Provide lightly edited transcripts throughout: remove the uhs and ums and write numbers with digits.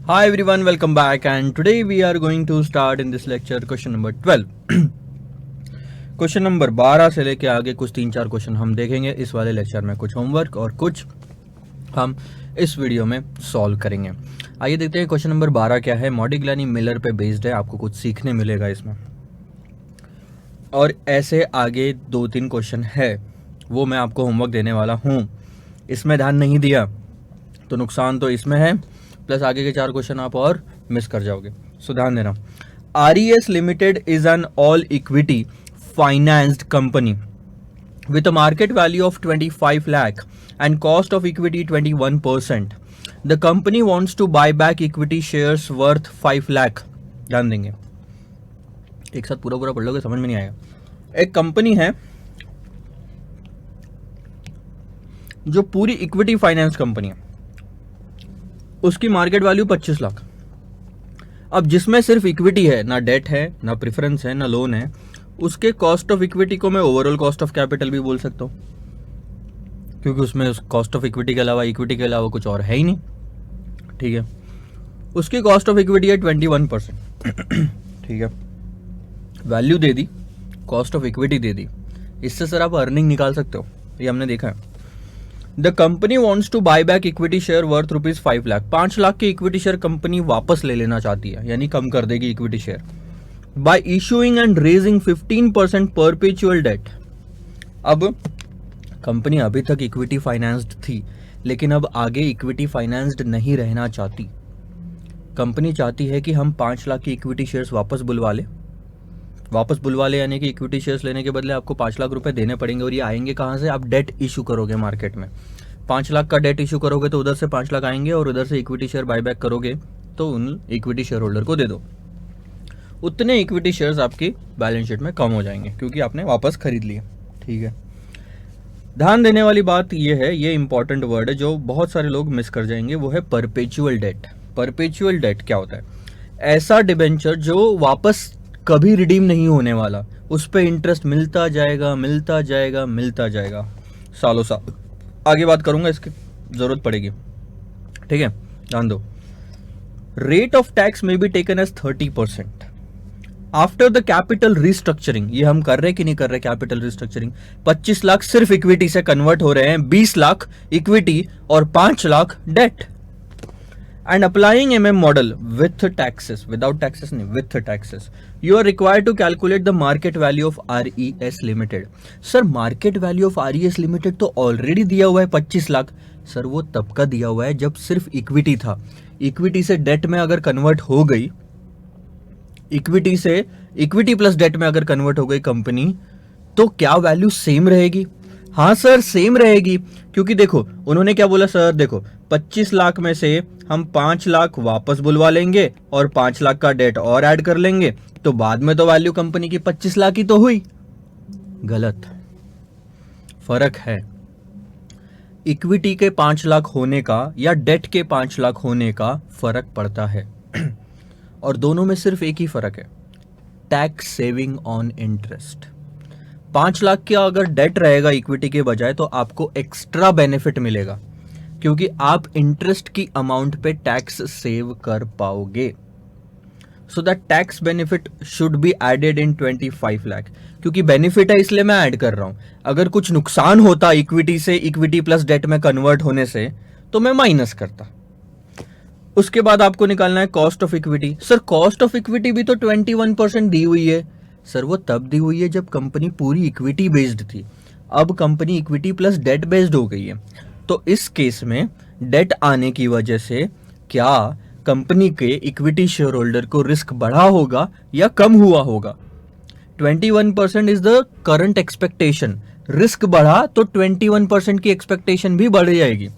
Hi everyone, welcome back, and today we are going to start in this lecture question number 12. Question number 12 से लेके आगे कुछ 3-4 question हम देखेंगे इस वाले लेक्चर में, कुछ होमवर्क और कुछ हम इस वीडियो में सॉल्व करेंगे। आइए देखते हैं क्वेश्चन नंबर 12 क्या है। मॉडिग्लानी मिलर पे बेस्ड है, आपको कुछ सीखने मिलेगा इसमें। और ऐसे आगे 2-3 क्वेश्चन है वो मैं आपको होमवर्क देने वाला हूँ। इसमें ध्यान नहीं दिया तो नुकसान तो इसमें है, प्लस आगे के 4 क्वेश्चन आप और मिस कर जाओगे। सो ध्यान देना। RES limited is an all equity financed company with a market value of 25 lakh and cost of equity 21%. The company wants to buy back equity shares worth 5 lakh. ध्यान देंगे, एक साथ पूरा पूरा पढ़ लोगे समझ में नहीं आएगा। एक कंपनी है जो पूरी इक्विटी फाइनेंस कंपनी है, उसकी मार्केट वैल्यू 25 लाख। अब जिसमें सिर्फ इक्विटी है, ना डेट है, ना प्रेफरेंस है, ना लोन है, उसके कॉस्ट ऑफ इक्विटी को मैं ओवरऑल कॉस्ट ऑफ कैपिटल भी बोल सकता हूँ, क्योंकि उसमें उस कॉस्ट ऑफ इक्विटी के अलावा कुछ और है ही नहीं। ठीक है, उसकी कॉस्ट ऑफ इक्विटी है 21%। ठीक है, वैल्यू दे दी, कॉस्ट ऑफ इक्विटी दे दी, इससे सर आप अर्निंग निकाल सकते हो, ये हमने देखा है। The company wants to buy back equity share worth ₹5 lakh. 5 lakh की इक्विटी शेयर कंपनी वापस ले लेना चाहती है, यानी कम कर देगी equity share, by issuing and raising 15% perpetual debt. अब कंपनी अभी तक इक्विटी फाइनेंस्ड थी, लेकिन अब आगे इक्विटी फाइनेंस्ड नहीं रहना चाहती। कंपनी चाहती है कि हम 5 लाख की इक्विटी शेयर्स वापस बुलवा ले, यानी कि इक्विटी शेयर्स लेने के बदले आपको 5 लाख रुपए देने पड़ेंगे। और ये आएंगे कहाँ से? आप डेट इशू करोगे मार्केट में, 5 लाख का डेट इशू करोगे तो उधर से 5 लाख आएंगे, और उधर से इक्विटी शेयर बायबैक करोगे तो उन इक्विटी शेयर होल्डर को दे दो। उतने इक्विटी शेयर्स आपकी बैलेंस शीट में कम हो जाएंगे, क्योंकि आपने वापस खरीद लिए। ठीक है, ध्यान देने वाली बात ये है, ये इंपॉर्टेंट वर्ड है जो बहुत सारे लोग मिस कर जाएंगे, वो है परपेचुअल डेट। परपेचुअल डेट क्या होता है? ऐसा डिबेंचर जो वापस कभी रिडीम नहीं होने वाला, उस पर इंटरेस्ट मिलता जाएगा सालों साल। आगे बात करूंगा, इसकी जरूरत पड़ेगी। ठीक है, ध्यान दो। Rate of tax may be taken as 30% after the capital restructuring. ये हम कर रहे कि नहीं कर रहे? कैपिटल रिस्ट्रक्चरिंग 25 लाख सिर्फ इक्विटी से कन्वर्ट हो रहे हैं, 20 लाख इक्विटी और 5 lakh debt. And applying MM model with taxes, without taxes नहीं, with taxes, you are required to calculate the market value of RES Limited. Sir market value of RES Limited तो already दिया हुआ है 25 lakh. Sir वो तब का दिया हुआ है जब सिर्फ इक्विटी था। इक्विटी से डेट में अगर कन्वर्ट हो गई, इक्विटी से इक्विटी प्लस डेट में अगर कन्वर्ट हो गई कंपनी, तो क्या वैल्यू सेम रहेगी? हाँ सर सेम रहेगी, क्योंकि देखो उन्होंने क्या बोला सर, देखो 25 लाख में से हम 5 लाख वापस बुलवा लेंगे और 5 लाख का डेट और ऐड कर लेंगे, तो बाद में तो वैल्यू कंपनी की 25 लाख ही तो हुई। गलत, फर्क है। इक्विटी के 5 लाख होने का या डेट के 5 लाख होने का फर्क पड़ता है, और दोनों में सिर्फ एक ही फर्क है, tax saving on interest. 5 lakh का अगर डेट रहेगा इक्विटी के बजाय, तो आपको एक्स्ट्रा बेनिफिट मिलेगा, क्योंकि आप इंटरेस्ट की अमाउंट पे टैक्स सेव कर पाओगे। So that tax benefit should be added in 25 lakh. क्योंकि बेनिफिट है इसलिए मैं ऐड कर रहा हूं। अगर कुछ नुकसान होता इक्विटी से, इक्विटी प्लस डेट में कन्वर्ट होने से, तो मैं माइनस करता। उसके बाद आपको निकालना है cost of equity. Sir cost of equity भी तो 21% दी हुई है। सर वो तब दी हुई है जब कंपनी पूरी इक्विटी बेस्ड थी, अब company equity plus debt based हो गई है। तो इस केस में डेट आने की वजह से क्या कंपनी के इक्विटी शेयर होल्डर को रिस्क बढ़ा होगा या कम हुआ होगा? 21% is the current expectation. Risk बढ़ा तो 21% की एक्सपेक्टेशन भी बढ़ जाएगी,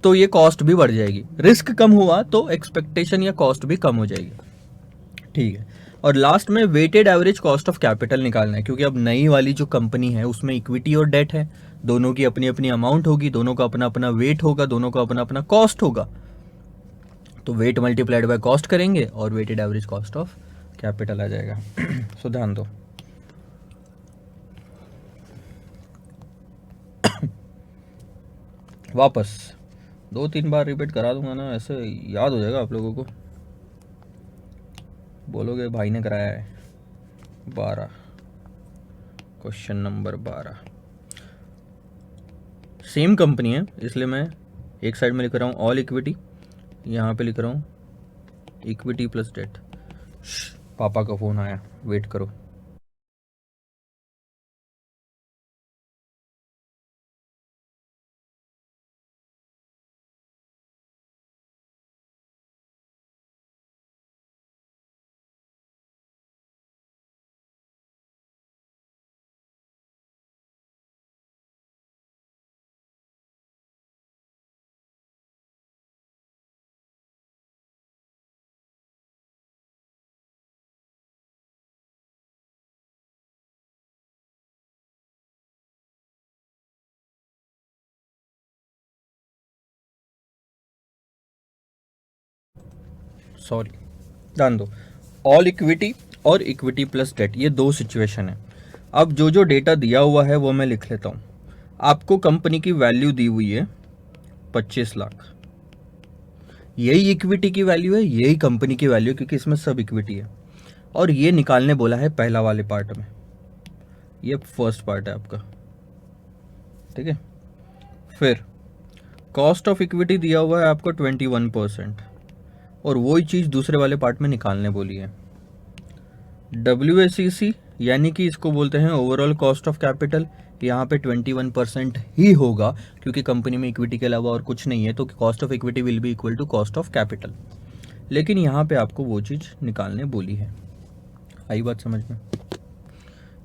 तो ये कॉस्ट भी बढ़ जाएगी। रिस्क कम हुआ तो एक्सपेक्टेशन या कॉस्ट भी कम हो जाएगी। ठीक है, और लास्ट में weighted average cost of capital निकालना है, क्योंकि अब नई वाली जो कंपनी है उसमें इक्विटी और डेट है, दोनों की अपनी अपनी अमाउंट होगी, दोनों का अपना अपना वेट होगा, दोनों का अपना अपना कॉस्ट होगा। तो वेट मल्टीप्लाइड बाय कॉस्ट करेंगे और weighted average cost of capital आ जाएगा। सो ध्यान दो। वापस 2-3 बार रिपीट करा दूंगा ना, ऐसे याद हो जाएगा आप लोगों को, बोलोगे भाई ने कराया है। 12, क्वेश्चन नंबर 12, सेम कंपनी है इसलिए मैं एक साइड में लिख रहा हूँ ऑल इक्विटी, यहाँ पे लिख रहा हूँ इक्विटी प्लस डेट। पापा का फ़ोन आया, वेट करो। सॉरी, ध्यान दो, ऑल इक्विटी और इक्विटी प्लस डेट ये दो सिचुएशन है। अब जो जो डेटा दिया हुआ है वो मैं लिख लेता हूँ। आपको कंपनी की वैल्यू दी हुई है 25 लाख, यही इक्विटी की वैल्यू है, यही कंपनी की वैल्यू, क्योंकि इसमें सब इक्विटी है। और ये निकालने बोला है पहला वाले पार्ट में, ये फर्स्ट पार्ट है आपका, ठीक है। फिर कॉस्ट ऑफ इक्विटी दिया हुआ है आपको 21%, और वही चीज़ दूसरे वाले पार्ट में निकालने बोली है। WACC यानी कि इसको बोलते हैं ओवरऑल कॉस्ट ऑफ कैपिटल, यहाँ पे 21% ही होगा, क्योंकि कंपनी में इक्विटी के अलावा और कुछ नहीं है, तो cost of equity will be equal to cost of capital. लेकिन यहाँ पे आपको वो चीज़ निकालने बोली है। आई बात समझ में?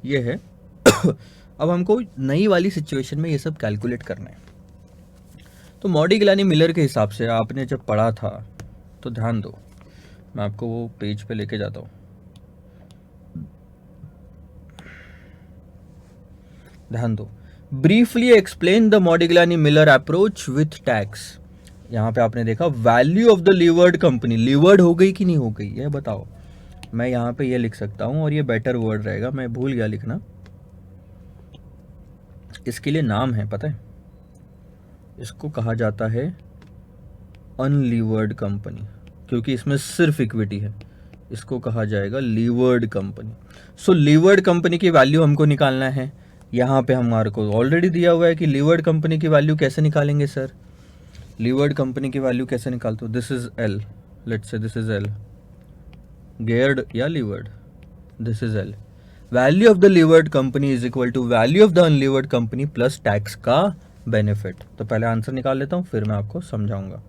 ये है। अब हमको नई वाली सिचुएशन में ये सब कैलकुलेट करना है। तो मॉडिग्लानी मिलर के हिसाब से आपने जब पढ़ा था, तो ध्यान दो, मैं आपको वो पेज पे लेके जाता हूँ। ध्यान दो, briefly explain the Modigliani Miller approach with tax. यहाँ पे आपने देखा value of the levered company, levered हो गई कि नहीं हो गई ये बताओ। मैं यहाँ पे ये लिख सकता हूँ, और ये बेटर वर्ड रहेगा, मैं भूल गया लिखना, इसके लिए नाम है पता है, इसको कहा जाता है अनलीवर्ड कंपनी, क्योंकि इसमें सिर्फ इक्विटी है, इसको कहा जाएगा लीवर्ड कंपनी। सो लीवर्ड कंपनी की वैल्यू हमको निकालना है। यहाँ पे हमारे को ऑलरेडी दिया हुआ है कि लीवर्ड कंपनी की वैल्यू कैसे निकालेंगे सर। लीवर्ड कंपनी की वैल्यू कैसे निकालते हो, this is L, let's say this is L, geared या levered, this is L. Value of the levered company is equal to value of the unlevered company plus tax का benefit. तो पहले answer निकाल लेता हूँ, फिर मैं आपको समझाऊंगा।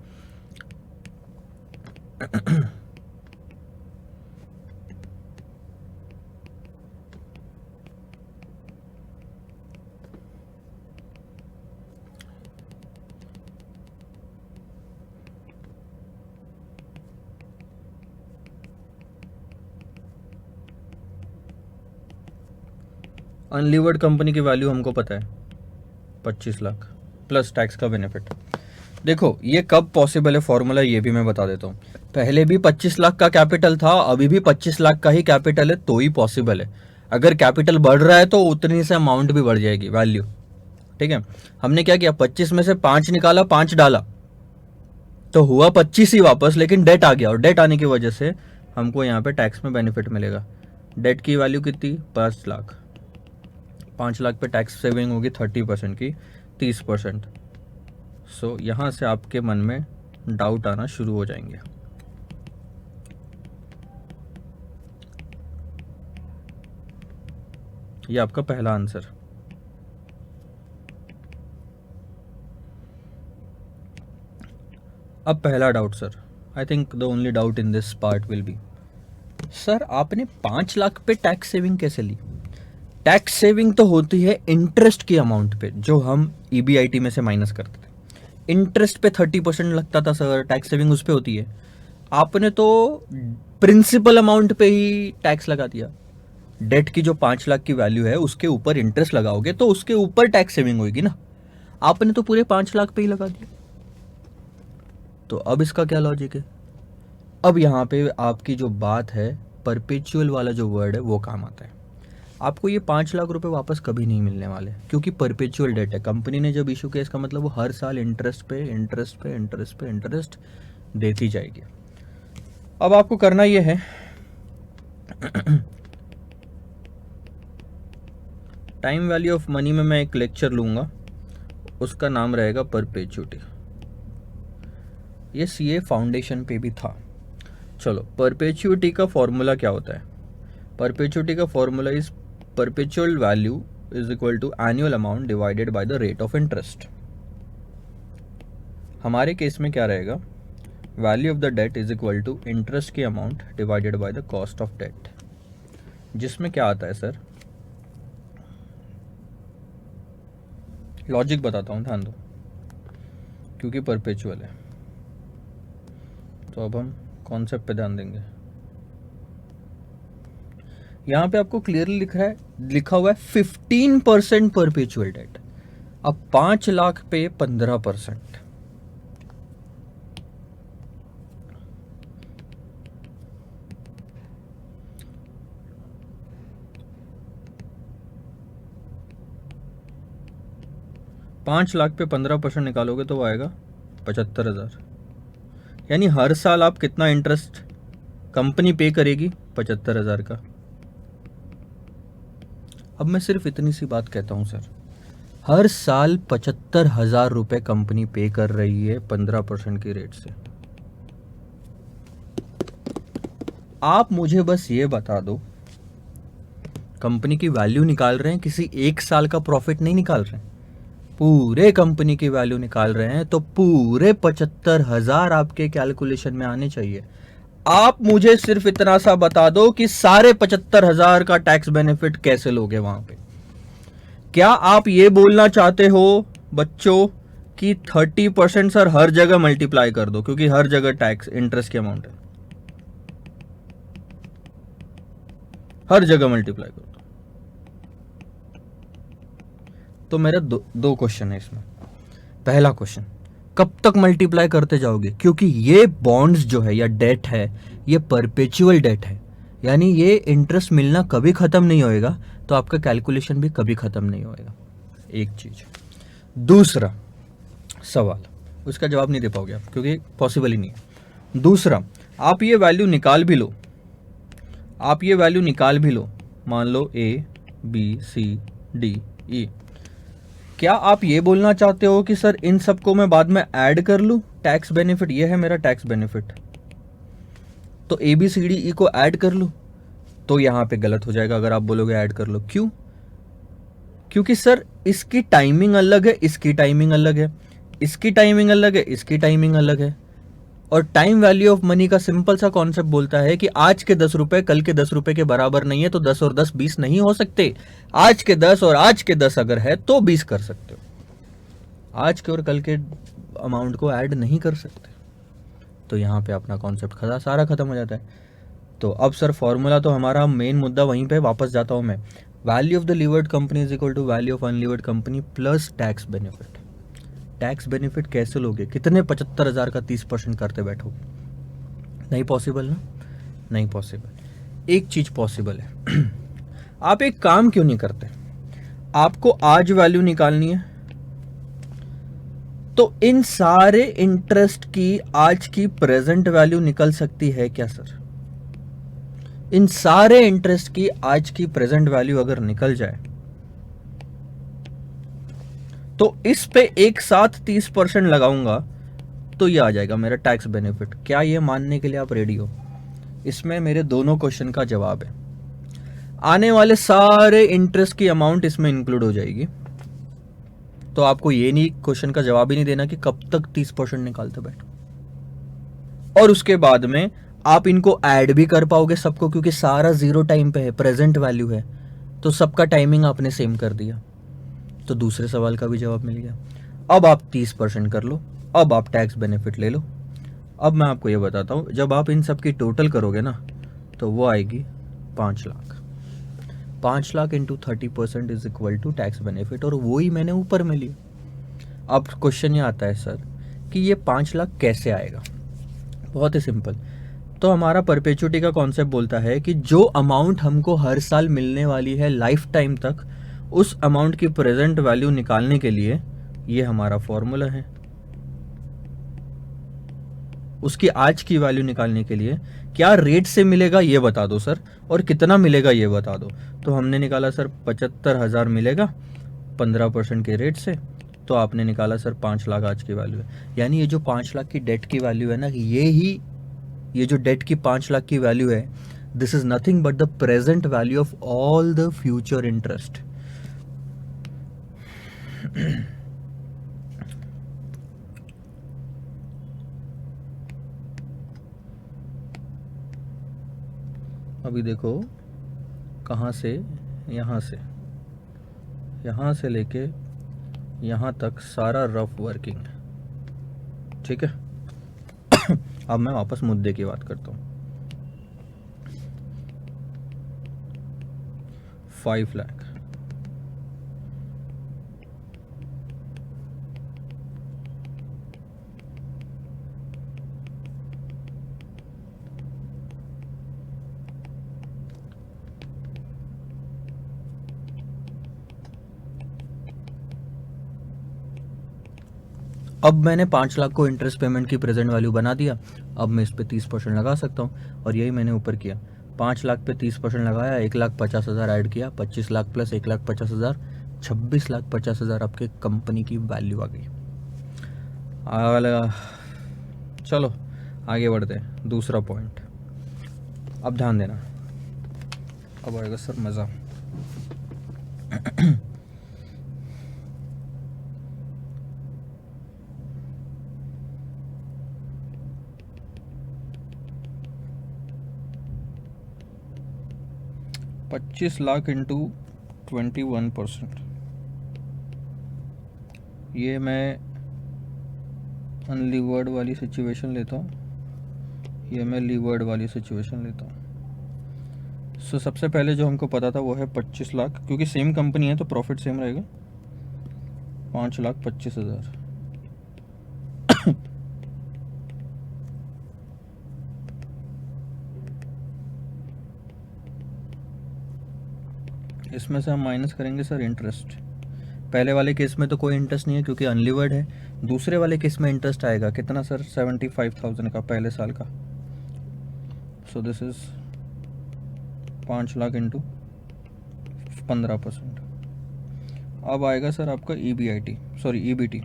अनलीवर्ड कंपनी की वैल्यू हमको पता है 25 लाख प्लस टैक्स का बेनिफिट। देखो ये कब पॉसिबल है, फॉर्मूला ये भी मैं बता देता हूँ। पहले भी 25 लाख का कैपिटल था, अभी भी 25 लाख का ही कैपिटल है, तो ही पॉसिबल है। अगर कैपिटल बढ़ रहा है तो उतनी से अमाउंट भी बढ़ जाएगी, वैल्यू, ठीक है। हमने क्या किया, 25 में से 5 निकाला, 5 डाला, तो हुआ 25 ही वापस, लेकिन डेट आ गया, और डेट आने की वजह से हमको यहाँ पे टैक्स में बेनिफिट मिलेगा। डेट की वैल्यू कितनी, 5 लाख, 5 लाख पे टैक्स सेविंग होगी 30% की, 30%। सो यहाँ से आपके मन में डाउट आना शुरू हो जाएंगे। ये आपका पहला आंसर। अब पहला doubt sir, I think the only doubt in this part will be, sir आपने 5 लाख पे टैक्स सेविंग कैसे ली। टैक्स सेविंग तो होती है इंटरेस्ट की अमाउंट पे, जो हम EBIT में से माइनस करते थे। इंटरेस्ट पे 30% लगता था सर, टैक्स सेविंग उस पे होती है। आपने तो प्रिंसिपल अमाउंट पे ही टैक्स लगा दिया। डेट की जो 5 लाख की वैल्यू है उसके ऊपर इंटरेस्ट लगाओगे तो उसके ऊपर टैक्स सेविंग होगी ना। आपने तो पूरे 5 लाख पे ही लगा दिया। तो अब इसका क्या लॉजिक है। अब यहाँ पे आपकी जो बात है, परपेचुअल वाला जो वर्ड है वो काम आता है। आपको ये 5 लाख रुपए वापस कभी नहीं मिलने वाले, क्योंकि परपेचुअल डेट है। कंपनी ने जब इशू किया, इसका मतलब वो हर साल इंटरेस्ट पे इंटरेस्ट पे इंटरेस्ट पे इंटरेस्ट देती जाएगी। अब आपको करना ये है टाइम वैल्यू ऑफ मनी में मैं एक लेक्चर लूंगा, उसका नाम रहेगा परपेचुटी। ये सीए फाउंडेशन पे भी था। चलो, परपेचुटी का फॉर्मूला क्या होता है? परपेचुटी का formula is perpetual value is equal to annual amount divided by the rate of interest. हमारे केस में क्या रहेगा? Value of the debt is equal to interest की amount divided by the cost of debt, जिसमें क्या आता है sir? Logic बताता हूँ, ध्यान दो, क्योंकि परपेचुअल है। तो अब हम कॉन्सेप्ट पे ध्यान देंगे। यहां पे आपको क्लियरली लिखा हुआ है 15% परपेचुअल डेट। अब 5 लाख पे 15%, पांच लाख पे 15% निकालोगे तो वो आएगा 75,000। यानी हर साल आप कितना इंटरेस्ट कंपनी पे करेगी? 75,000 का। अब मैं सिर्फ इतनी सी बात कहता हूं सर, हर साल 75,000 रुपए कंपनी पे कर रही है 15% की रेट से। आप मुझे बस ये बता दो, कंपनी की वैल्यू निकाल रहे हैं, किसी एक साल का प्रॉफिट नहीं निकाल रहे हैं, पूरे कंपनी की वैल्यू निकाल रहे हैं, तो पूरे 75,000 आपके कैलकुलेशन में आने चाहिए। आप मुझे सिर्फ इतना सा बता दो कि सारे 75,000 का टैक्स बेनिफिट कैसे लोगे वहां पे। क्या आप ये बोलना चाहते हो बच्चों कि 30% सर हर जगह मल्टीप्लाई कर दो, क्योंकि हर जगह टैक्स इंटरेस्ट की अमाउंट है, हर जगह मल्टीप्लाई कर दो? तो मेरा दो क्वेश्चन है इसमें। पहला क्वेश्चन, कब तक मल्टीप्लाई करते जाओगे? क्योंकि ये बॉन्ड्स जो है या डेट है, ये परपेचुअल डेट है, यानी ये इंटरेस्ट मिलना कभी खत्म नहीं होएगा, तो आपका कैलकुलेशन भी कभी खत्म नहीं होएगा। एक चीज। दूसरा सवाल, उसका जवाब नहीं दे पाओगे आप, क्योंकि पॉसिबल ही नहीं है। दूसरा, आप ये वैल्यू निकाल भी लो, आप ये वैल्यू निकाल भी लो, मान लो A B C D E, क्या आप ये बोलना चाहते हो कि सर इन सबको मैं बाद में ऐड कर लूं? टैक्स बेनिफिट ये है मेरा टैक्स बेनिफिट, तो A B C D E को ऐड कर लूं? तो यहां पे गलत हो जाएगा अगर आप बोलोगे ऐड कर लो। क्यों? क्योंकि सर इसकी टाइमिंग अलग है, इसकी टाइमिंग अलग है, इसकी टाइमिंग अलग है, इसकी टाइमिंग अलग है। और टाइम वैल्यू ऑफ मनी का सिंपल सा कॉन्सेप्ट बोलता है कि आज के 10 रुपए कल के 10 रुपए के बराबर नहीं है, तो 10 और 10 20 नहीं हो सकते। आज के 10 और आज के 10 अगर है तो 20 कर सकते हो, आज के और कल के अमाउंट को ऐड नहीं कर सकते। तो यहाँ पे अपना कॉन्सेप्ट सारा खत्म हो जाता है। तो अब सर फॉर्मूला तो हमारा मेन मुद्दा वहीं पे वापस जाता हूँ मैं, value of the levered company is equal to value of unlevered company plus tax benefit. Tax benefit कैसे लोगे? कितने 75,000 का 30% करते बैठोगे? नहीं पॉसिबल ना, नहीं पॉसिबल। एक चीज पॉसिबल है आप एक काम क्यों नहीं करते? आपको आज वैल्यू निकालनी है, तो इन सारे इंटरेस्ट की आज की प्रेजेंट वैल्यू निकल सकती है क्या सर? इन सारे इंटरेस्ट की आज की प्रेजेंट वैल्यू अगर निकल जाए तो इस पे एक साथ 30% लगाऊंगा तो ये आ जाएगा मेरा टैक्स बेनिफिट। क्या ये मानने के लिए आप रेडी हो? इसमें मेरे दोनों क्वेश्चन का जवाब है। आने वाले सारे इंटरेस्ट की अमाउंट इसमें इंक्लूड हो जाएगी, तो आपको ये नहीं क्वेश्चन का जवाब ही नहीं देना कि कब तक 30% निकालते बैठो। और उसके बाद में आप इनको ऐड भी कर पाओगे सबको, क्योंकि सारा जीरो टाइम पे है, प्रेजेंट वैल्यू है, तो सबका टाइमिंग आपने सेम कर दिया, तो दूसरे सवाल का भी जवाब मिल गया। अब आप 30% कर लो, अब आप टैक्स बेनिफिट ले लो। अब मैं आपको ये बताता हूँ, जब आप इन सब की टोटल करोगे ना तो वो आएगी 5 lakh. 5 lakh into 30% is equal to tax benefit, और वो ही मैंने ऊपर में लिया। अब क्वेश्चन ये आता है सर कि ये 5 लाख कैसे आएगा? बहुत ही सिंपल, तो हमारा परपेचुटी का कॉन्सेप्ट बोलता है कि जो अमाउंट हमको हर साल मिलने वाली है लाइफ टाइम तक, उस अमाउंट की प्रेजेंट वैल्यू निकालने के लिए ये हमारा फॉर्मूला है। उसकी आज की वैल्यू निकालने के लिए क्या रेट से मिलेगा ये बता दो सर, और कितना मिलेगा ये बता दो। तो हमने निकाला सर 75,000 मिलेगा 15% के रेट से, तो आपने निकाला सर 5 लाख आज की वैल्यू है। यानी ये जो 5 लाख की डेट की वैल्यू है ना, ये जो डेट की 5 लाख की वैल्यू है, this is nothing but the present value of all the future interest. अभी देखो, कहाँ से, यहाँ से लेके यहाँ तक सारा रफ वर्किंग है, ठीक है। अब मैं वापस मुद्दे की बात करता हूँ। 5 लाख, अब मैंने 5 लाख को इंटरेस्ट पेमेंट की प्रेजेंट वैल्यू बना दिया। अब मैं इस पे 30% लगा सकता हूँ, और यही मैंने ऊपर किया। 5 लाख पे 30% लगाया, 1,50,000 ऐड किया, 25 लाख प्लस 1,50,000, 26,50,000 आपके कंपनी की वैल्यू आ गई। चलो आगे बढ़ते हैं, दूसरा पॉइंट। अब ध्यान देना, अब आएगा सर मज़ा। $25 इंटू 21%, ये मैं अनलीवर्ड वाली सिचुएशन लेता हूँ, ये मैं लीवर्ड वाली सिचुएशन लेता हूँ। सो सबसे पहले जो हमको पता था वो है 25 लाख, क्योंकि सेम कंपनी है तो प्रॉफिट सेम रहेगा। 5,25,000, इसमें से हम माइनस करेंगे सर इंटरेस्ट। पहले वाले केस में तो कोई इंटरेस्ट नहीं है क्योंकि अनलिवर्ड है। दूसरे वाले केस में इंटरेस्ट आएगा कितना सर, 75,000 का पहले साल का। सो दिस इज 5 लाख इंटू 15%। अब आएगा सर आपका EBIT, सॉरी EBT,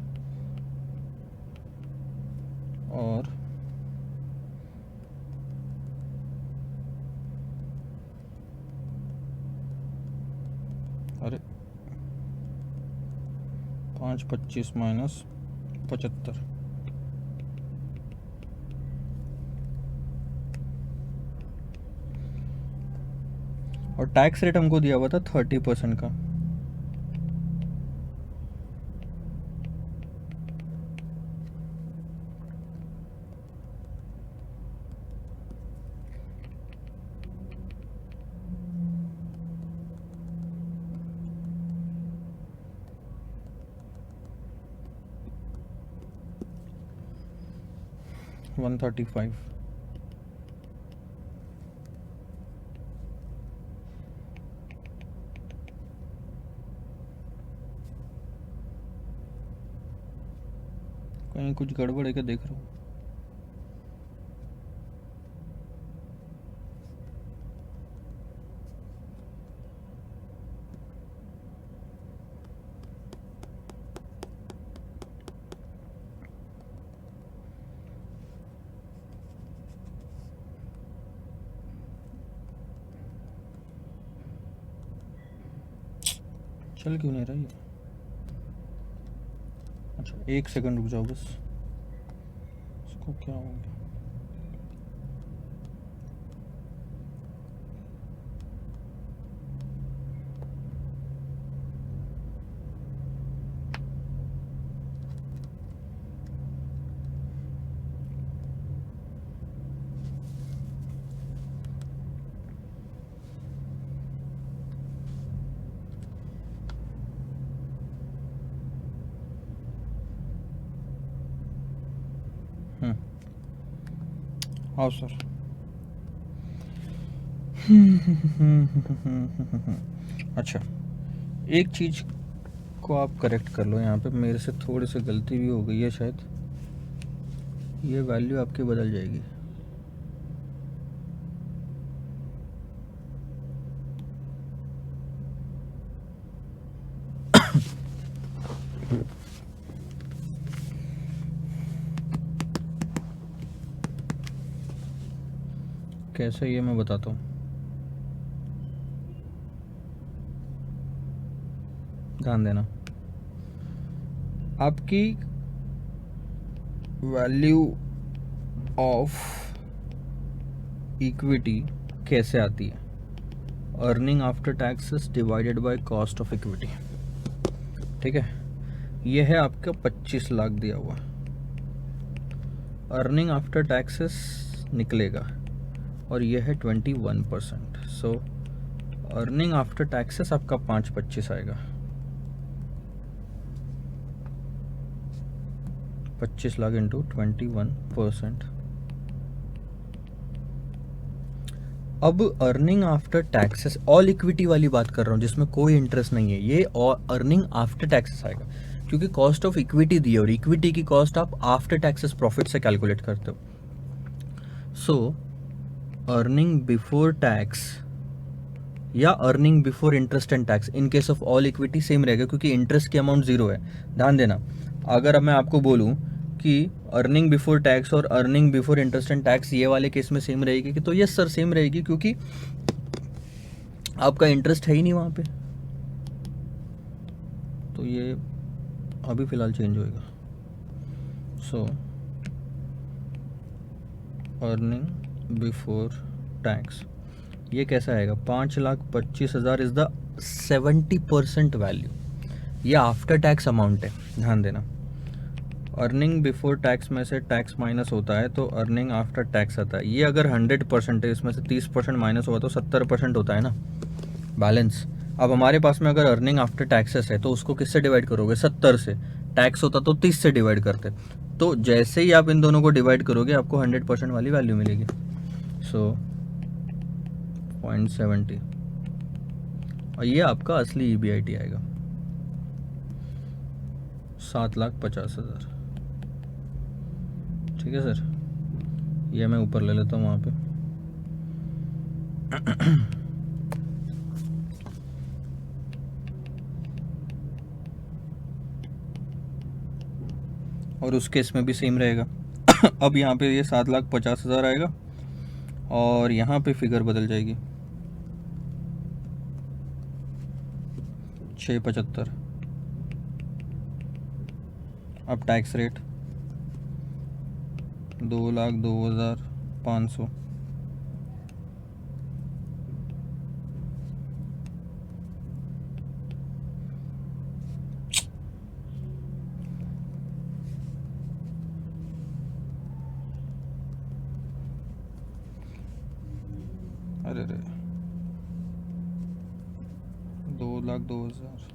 और अरे 5,25 माइनस 75, और टैक्स रेट हमको दिया हुआ था 30% का। $135, कहीं कुछ गड़बड़ है क्या, देख रहा हूँ। चल क्यों नहीं रहा ये? अच्छा 1 सेकंड रुक जाओ बस, इसको क्या हो गया। हाँ सर, अच्छा, एक चीज़ को आप करेक्ट कर लो यहाँ पे, मेरे से थोड़ी सी गलती भी हो गई है शायद, ये वैल्यू आपकी बदल जाएगी। कैसे, ये मैं बताता हूँ, ध्यान देना। आपकी वैल्यू ऑफ इक्विटी कैसे आती है? Earning after taxes divided by cost of equity, ठीक है। ये है आपका 25 लाख दिया हुआ, अर्निंग आफ्टर टैक्सेस निकलेगा और ये है 21%। सो अर्निंग आफ्टर टैक्सेस आपका 525 आएगा, 25 लाख इंटू 21%। अब earning after taxes all equity वाली बात कर रहा हूँ जिसमें कोई इंटरेस्ट नहीं है, ये और अर्निंग आफ्टर टैक्सेस आएगा, क्योंकि कॉस्ट ऑफ इक्विटी दी है और इक्विटी की कॉस्ट आप आफ्टर टैक्सेस प्रॉफिट से कैलकुलेट करते हो। सो अर्निंग बिफोर टैक्स या earning before interest and tax in case of all equity same रहेगा, क्योंकि इंटरेस्ट की अमाउंट जीरो है। ध्यान देना, अगर अब मैं आपको बोलूँ कि अर्निंग बिफोर टैक्स और earning before interest and tax ये वाले केस में सेम रहेगी, कि तो यस सर सेम रहेगी, क्योंकि आपका इंटरेस्ट है ही नहीं वहाँ पे। तो ये अभी फ़िलहाल चेंज होएगा। सो अर्निंग बिफोर टैक्स ये कैसा आएगा? 5,25,000 इज़ द 70% वैल्यू, ये आफ्टर टैक्स अमाउंट है, ध्यान देना। अर्निंग बिफोर टैक्स में से टैक्स माइनस होता है तो अर्निंग आफ्टर टैक्स आता है। ये अगर 100% है, इसमें से 30% माइनस हुआ तो 70% होता है ना बैलेंस। अब हमारे पास में अगर अर्निंग आफ्टर टैक्सेस है तो उसको किससे डिवाइड करोगे? 70 से। टैक्स होता तो 30 से डिवाइड करते। तो जैसे ही आप इन दोनों को डिवाइड करोगे आपको 100% वाली वैल्यू मिलेगी। सो 0.70 और ये आपका असली EBIT आएगा 7,50,000। ठीक है सर, ये मैं ऊपर ले लेता हूँ वहाँ पे। और उस केस में भी सेम रहेगा। अब यहाँ पे ये 7,50,000 आएगा और यहाँ पे फिगर बदल जाएगी 675। अब टैक्स रेट 2,02,500। अरे 2,02,000।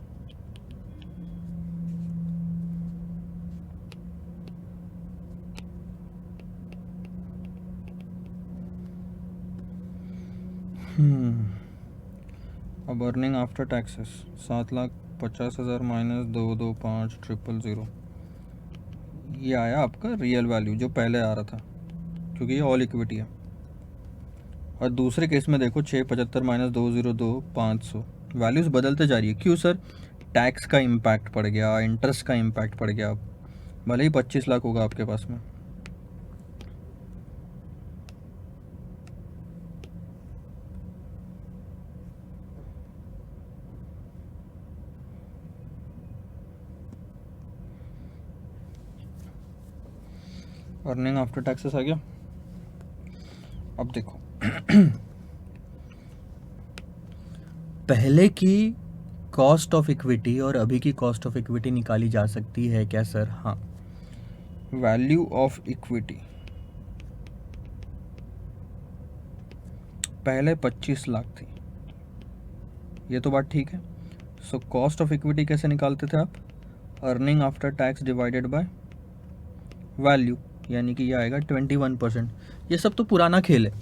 अब अर्निंग आफ्टर टैक्सेस 7,50,000 माइनस 225,000 ये आया आपका रियल वैल्यू जो पहले आ रहा था, क्योंकि ये ऑल इक्विटी है। और दूसरे केस में देखो 675 माइनस 202,500 वैल्यूज़ बदलते जा रही है। क्यों सर? टैक्स का इम्पैक्ट पड़ गया, इंटरेस्ट का इम्पैक्ट पड़ गया। भले ही 25 लाख होगा आपके पास में। अर्निंग आफ्टर टैक्सेस आ गया। अब देखो पहले की कॉस्ट ऑफ इक्विटी और अभी की कॉस्ट ऑफ इक्विटी निकाली जा सकती है क्या सर? हाँ, वैल्यू ऑफ इक्विटी पहले 25 लाख थी, ये तो बात ठीक है। सो कॉस्ट ऑफ इक्विटी कैसे निकालते थे आप? Earning after tax divided by value, यानी कि ये आएगा 21%। ये सब तो पुराना खेल है,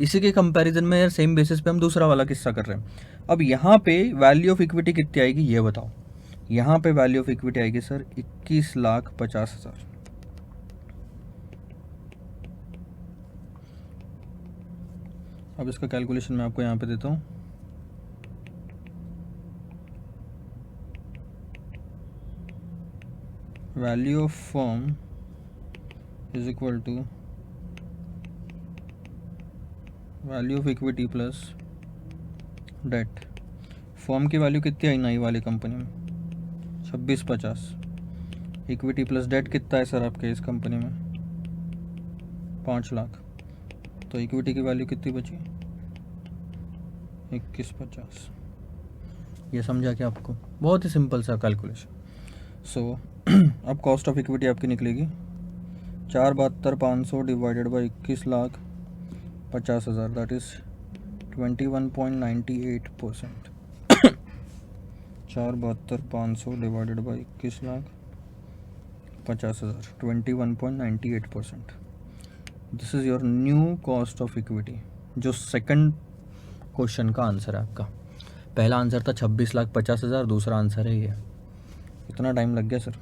इसी के कंपैरिजन में यार सेम बेसिस पे हम दूसरा वाला किस्सा कर रहे हैं। अब यहाँ पे वैल्यू ऑफ इक्विटी कितनी आएगी ये बताओ। यहाँ पे वैल्यू ऑफ इक्विटी आएगी सर 21,50,000। अब इसका कैलकुलेशन मैं आपको यहाँ पे देता हूँ। Value of firm is equal to value of equity plus debt. Firm की वैल्यू कितनी आई नई वाली कंपनी में 26,50। इक्विटी प्लस डेट कितना है सर आपके इस कंपनी में 5 लाख। तो इक्विटी की वैल्यू कितनी बची 21,50। ये समझा क्या आपको? बहुत ही सिंपल सा कैलकुलेशन। सो अब कॉस्ट ऑफ इक्विटी आपकी निकलेगी 4,72,500 divided by 21,50,000 that is 21.98%। 4,72,500 divided by 21,50,000 21.98%। This is your new cost of equity, जो सेकंड क्वेश्चन का आंसर है आपका। पहला आंसर था 26,50,000, दूसरा आंसर है ये। इतना टाइम लग गया सर।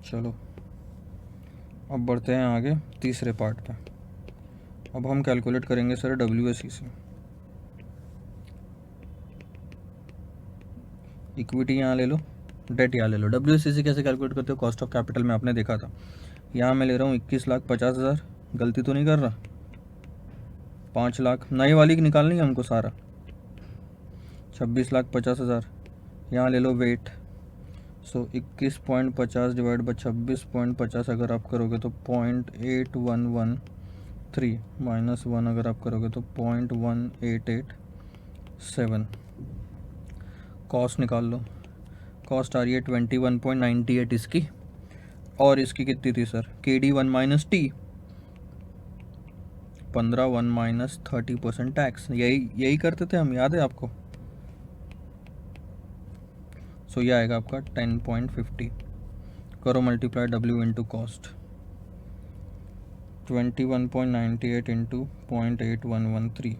चलो अब बढ़ते हैं आगे तीसरे पार्ट पे। अब हम कैलकुलेट करेंगे सर WACC। इक्विटी यहाँ ले लो, डेट यहाँ ले लो। WACC कैसे कैलकुलेट करते हो? कॉस्ट ऑफ कैपिटल में आपने देखा था। यहाँ मैं ले रहा हूँ 21,50,000, गलती तो नहीं कर रहा? 5 लाख नई वाली की निकालनी है हमको सारा। 26,50,000 यहाँ ले लो वेट। सो 21.50 डिवाइड बाई 26.50 अगर आप करोगे तो 0.8113 माइनस 1 अगर आप करोगे तो 0.1887। कॉस्ट निकाल लो। कॉस्ट आ रही है 21.98 इसकी, और इसकी कितनी थी sir? KD 1 minus T 15 1 minus 30% tax. यही करते थे हम, याद है आपको? सो ये आएगा आपका 10.50। करो multiply W into cost. 21.98 into 0.8113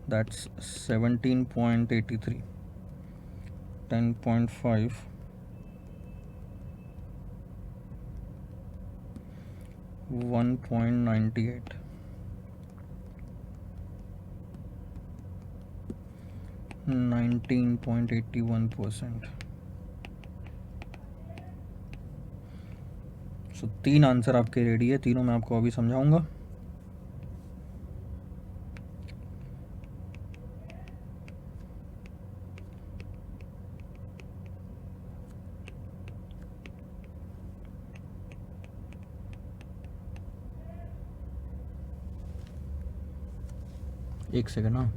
that's 17.83। 10.5 1.98 19.81%। So 3 answer आपके रेडी है, तीनों मैं आपको अभी समझाऊंगा। एक सेकंड ना।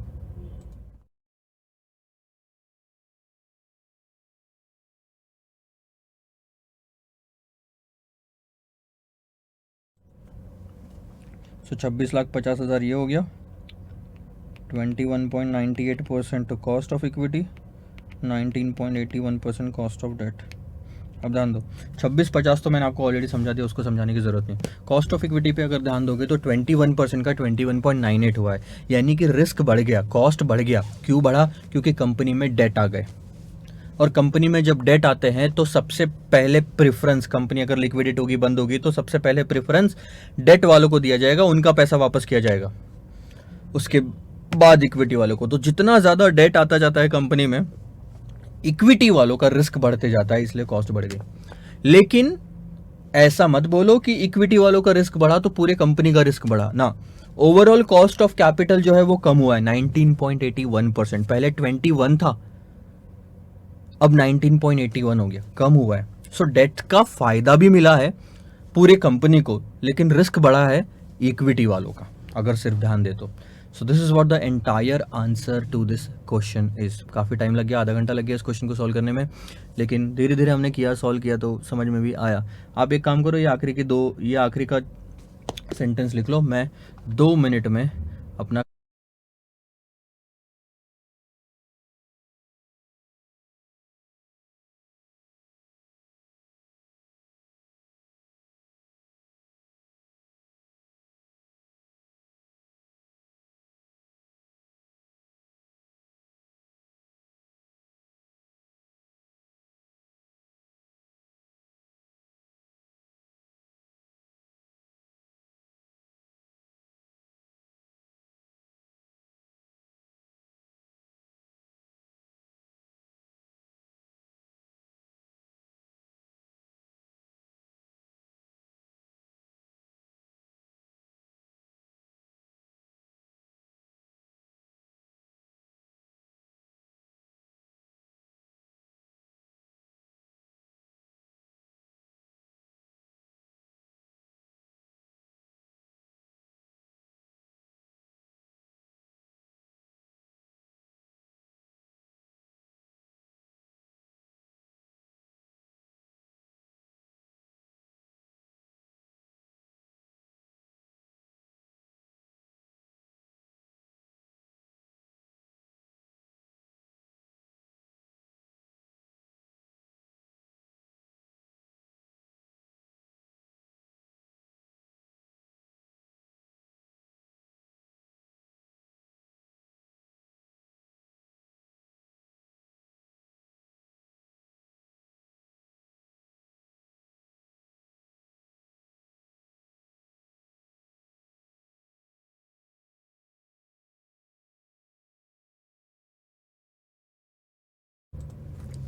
सो 26,50,000 ये हो गया। 21.98% तो cost of equity, 19.81% cost of debt. अब ध्यान दो, 26,50 तो मैंने आपको ऑलरेडी समझा दिया, उसको समझाने की ज़रूरत नहीं। कॉस्ट ऑफ इक्विटी पे अगर ध्यान दोगे तो 21% का 21.98 हुआ है, यानी कि रिस्क बढ़ गया, कॉस्ट बढ़ गया। क्यों बढ़ा? क्योंकि कंपनी में डेट आ गए, और कंपनी में जब डेट आते हैं तो सबसे पहले प्रेफरेंस, कंपनी अगर लिक्विडेट होगी, बंद होगी, तो सबसे पहले प्रेफरेंस डेट वालों को दिया जाएगा, उनका पैसा वापस किया जाएगा, उसके बाद इक्विटी वालों को। तो जितना ज़्यादा डेट आता जाता है कंपनी में, इक्विटी वालों का रिस्क बढ़ते जाता है, इसलिए कॉस्ट बढ़ गई। लेकिन ऐसा मत बोलो कि इक्विटी वालों का रिस्क बढ़ा तो पूरे कंपनी का रिस्क बढ़ा ना। ओवरऑल कॉस्ट ऑफ कैपिटल जो है वो कम हुआ है 19.81%। पहले 21 था, अब 19.81 हो गया, कम हुआ है। सो डेट का फायदा भी मिला है पूरे कंपनी को, लेकिन रिस्क बढ़ा है इक्विटी वालों का, अगर सिर्फ ध्यान दे तो। So this is what the entire answer to this question is. काफ़ी टाइम लग गया, आधा घंटा लग गया इस क्वेश्चन को सॉल्व करने में, लेकिन धीरे धीरे हमने किया, सॉल्व किया तो समझ में भी आया। आप एक काम करो, ये आखिरी का सेंटेंस लिख लो, मैं 2 मिनट में अपना